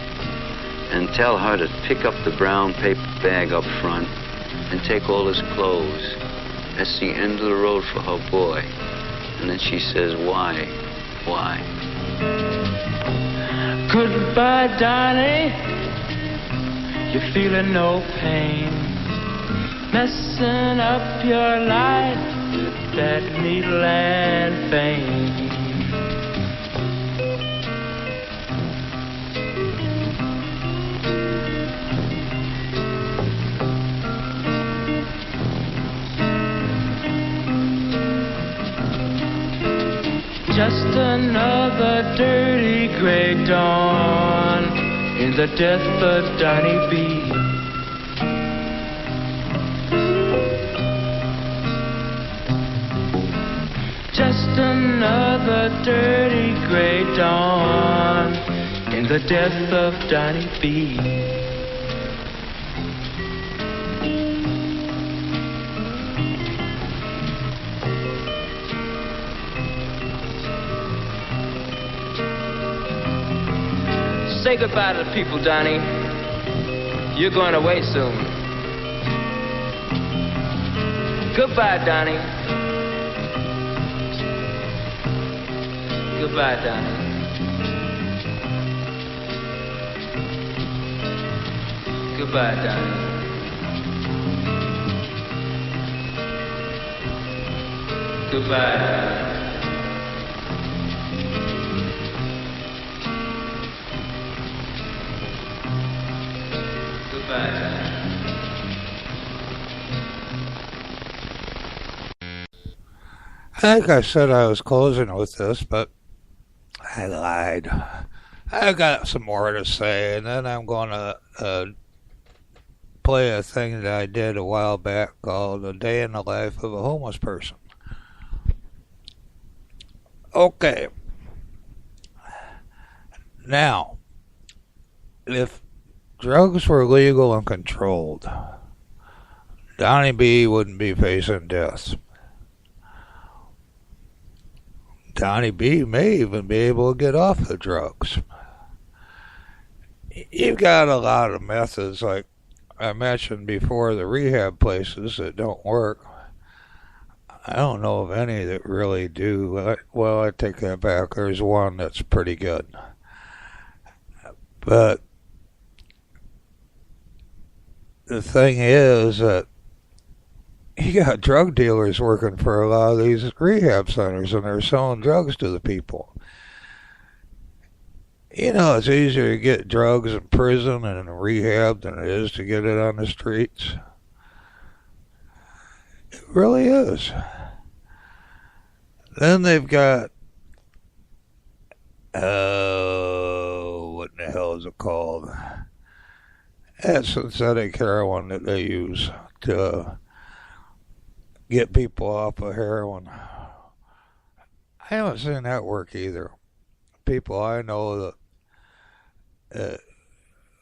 and tell her to pick up the brown paper bag up front and take all his clothes. That's the end of the road for her boy. And then she says, why? Why? Goodbye, Donnie. You're feeling no pain. Messing up your life with that needle and vein. Just another dirty gray dawn in the death of Donnie B. Just another dirty gray dawn in the death of Donnie B. Say goodbye to the people, Donnie. You're going away soon. Goodbye, Donnie. Goodbye, Donnie. Goodbye, Donnie. Goodbye, Donnie. I think I said I was closing with this, but I lied. I got some more to say, and then I'm going to play a thing that I did a while back called A Day in the Life of a Homeless Person. Okay. Now, if drugs were legal and controlled, Donnie B wouldn't be facing death. Donnie B may even be able to get off the drugs. You've got a lot of methods, like I mentioned before, the rehab places that don't work. I don't know of any that really do. Well, I take that back. There's one that's pretty good. But the thing is that you got drug dealers working for a lot of these rehab centers, and they're selling drugs to the people. You know, it's easier to get drugs in prison and in rehab than it is to get it on the streets. It really is. Then they've got, what in the hell is it called? That's synthetic heroin that they use to get people off of heroin. I haven't seen that work either. People I know that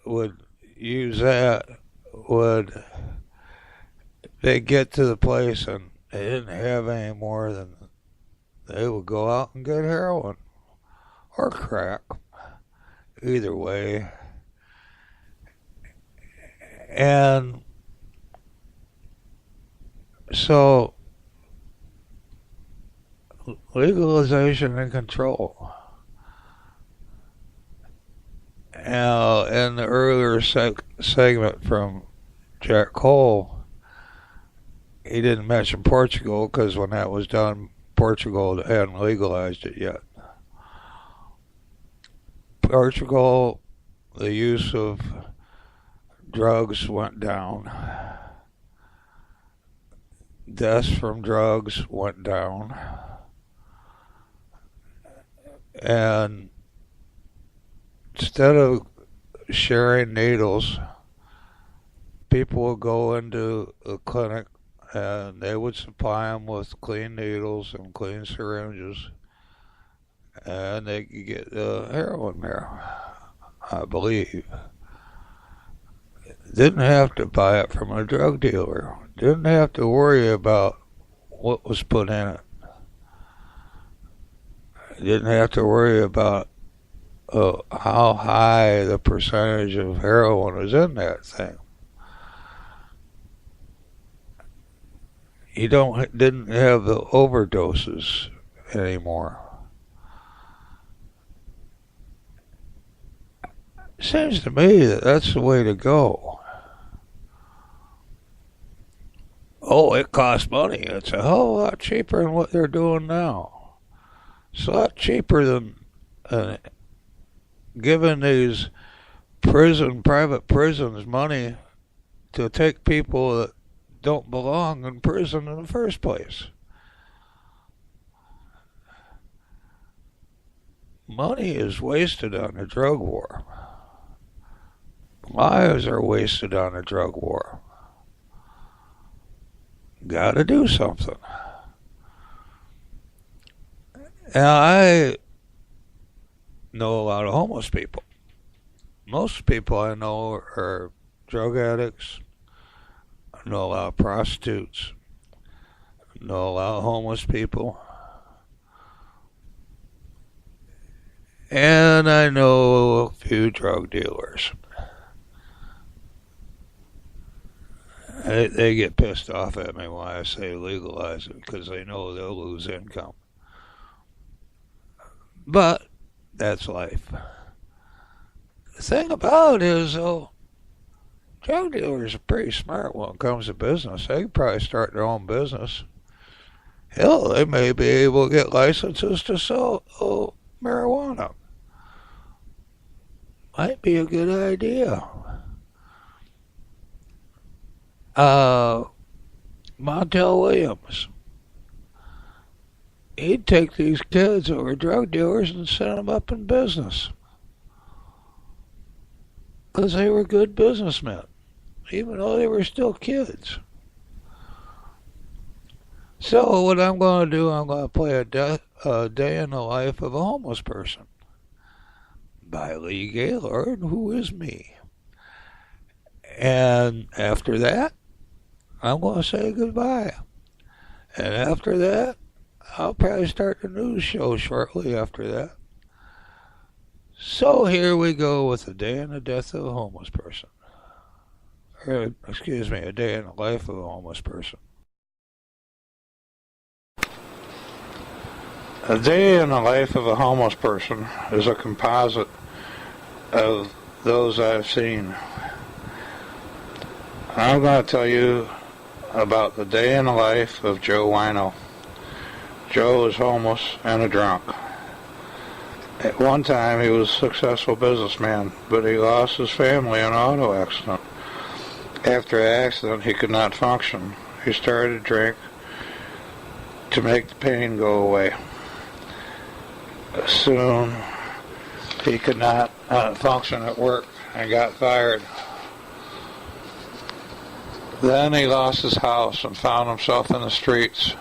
would use that would, they get to the place and they didn't have any more than, they would go out and get heroin or crack. Either way. And so legalization and control. Now, in the earlier segment from Jack Cole, he didn't mention Portugal because when that was done, Portugal hadn't legalized it yet. Portugal, the use of drugs went down. Deaths from drugs went down. And instead of sharing needles, people would go into a clinic and they would supply them with clean needles and clean syringes, and they could get the heroin there, I believe. Didn't have to buy it from a drug dealer. Didn't have to worry about what was put in it. Didn't have to worry about how high the percentage of heroin was in that thing. You didn't have the overdoses anymore. Seems to me that that's the way to go. Oh, it costs money. It's a hell of a lot cheaper than what they're doing now. It's a lot cheaper than giving these private prisons money to take people that don't belong in prison in the first place. Money is wasted on the drug war. Lives are wasted on a drug war. Gotta do something. Now, I know a lot of homeless people. Most people I know are drug addicts. I know a lot of prostitutes. I know a lot of homeless people. And I know a few drug dealers. They get pissed off at me when I say legalize it because they know they'll lose income. But that's life. The thing about it is, though, drug dealers are pretty smart when it comes to business. They can probably start their own business. Hell, they may be able to get licenses to sell marijuana. Might be a good idea. Montel Williams, he'd take these kids who were drug dealers and set them up in business. Because they were good businessmen. even though they were still kids. So what I'm going to do, I'm going to play a day in the life of a homeless person by Lee Gaylord, who is me. And after that, I'm going to say goodbye. And after that, I'll probably start the news show shortly after that. So here we go with a day in the death of a homeless person. Or, excuse me, a day in the life of a homeless person. A day in the life of a homeless person is a composite of those I've seen. I'm going to tell you about the day in the life of Joe Wino. Joe was homeless and a drunk. At one time he was a successful businessman, but he lost his family in an auto accident. After the accident he could not function. He started to drink to make the pain go away. Soon he could not function at work and got fired. Then he lost his house and found himself in the streets.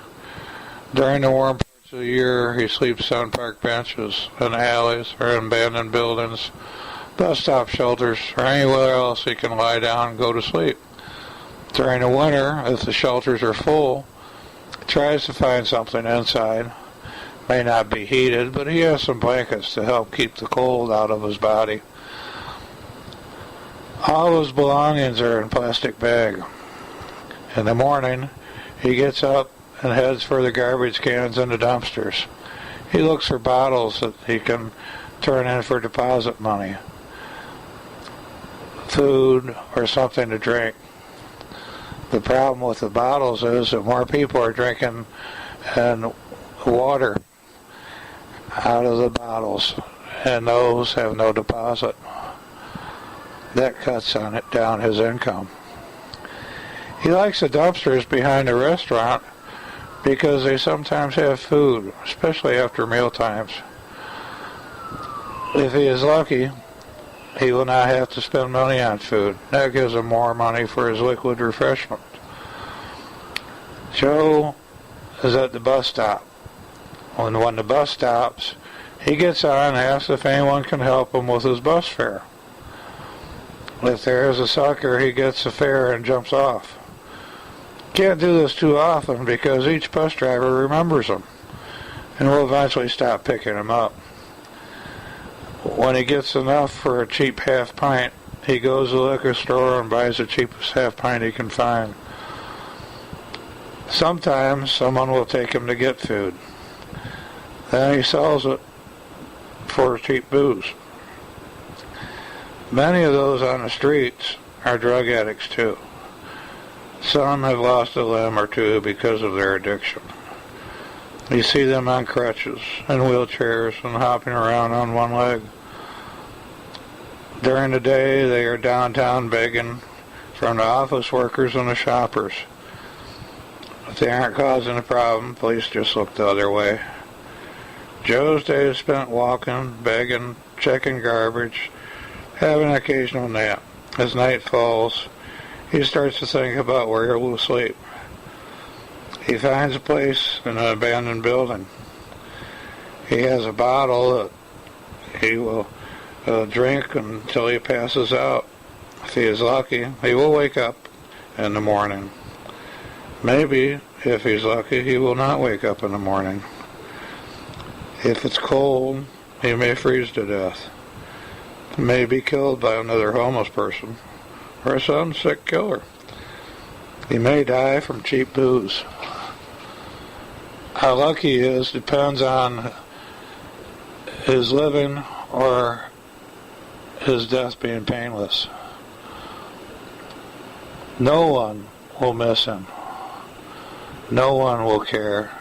During the warm parts of the year, he sleeps on park benches, in alleys, or in abandoned buildings, bus stop shelters, or anywhere else he can lie down and go to sleep. During the winter, if the shelters are full, he tries to find something inside. May not be heated, but he has some blankets to help keep the cold out of his body. All his belongings are in a plastic bag. In the morning, he gets up and heads for the garbage cans and the dumpsters. He looks for bottles that he can turn in for deposit money, food, or something to drink. The problem with the bottles is that more people are drinking and water out of the bottles, and those have no deposit. That cuts down his income. He likes the dumpsters behind the restaurant because they sometimes have food, especially after meal times. If he is lucky, he will not have to spend money on food. That gives him more money for his liquid refreshment. Joe is at the bus stop. When the bus stops, he gets on and asks if anyone can help him with his bus fare. If there is a sucker, he gets the fare and jumps off. Can't do this too often because each bus driver remembers him and will eventually stop picking him up. When he gets enough for a cheap half pint, he goes to the liquor store and buys the cheapest half pint he can find. Sometimes someone will take him to get food. Then he sells it for cheap booze. Many of those on the streets are drug addicts too. Some have lost a limb or two because of their addiction. You see them on crutches and wheelchairs and hopping around on one leg. During the day, they are downtown begging from the office workers and the shoppers. If they aren't causing a problem, police just look the other way. Joe's day is spent walking, begging, checking garbage, having an occasional nap. As night falls, he starts to think about where he will sleep. He finds a place in an abandoned building. He has a bottle that he will drink until he passes out. If he is lucky, he will wake up in the morning. Maybe, if he's lucky, he will not wake up in the morning. If it's cold, he may freeze to death. He may be killed by another homeless person or some sick killer. He may die from cheap booze. How lucky he is depends on his living or his death being painless. No one will miss him. No one will care.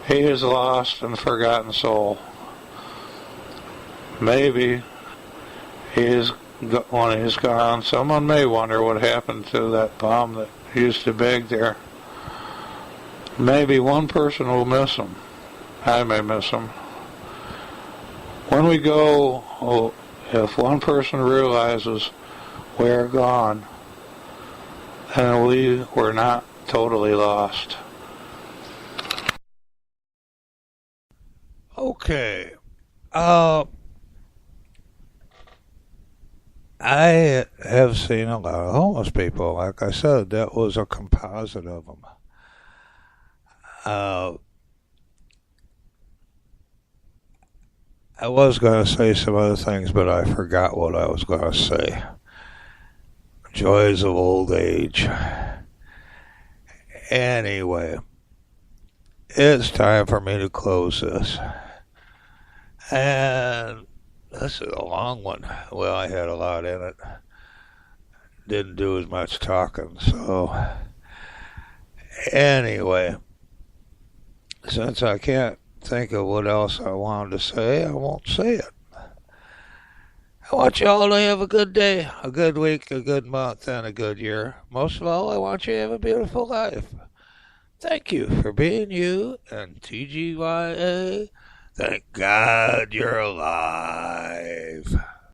He is a lost and forgotten soul. Maybe when he's gone, someone may wonder what happened to that bum that used to beg there. Maybe one person will miss him. I may miss him. When we go, if one person realizes we are gone, And we were not totally lost. Okay. I have seen a lot of homeless people. Like I said, that was a composite of them. I was going to say some other things, but I forgot what I was going to say. Joys of old age. Anyway, it's time for me to close this. And this is a long one. Well, I had a lot in it. Didn't do as much talking, so... Anyway, since I can't think of what else I wanted to say, I won't say it. I want you all to have a good day, a good week, a good month, and a good year. Most of all, I want you to have a beautiful life. Thank you for being you, and TGYA, thank God you're alive.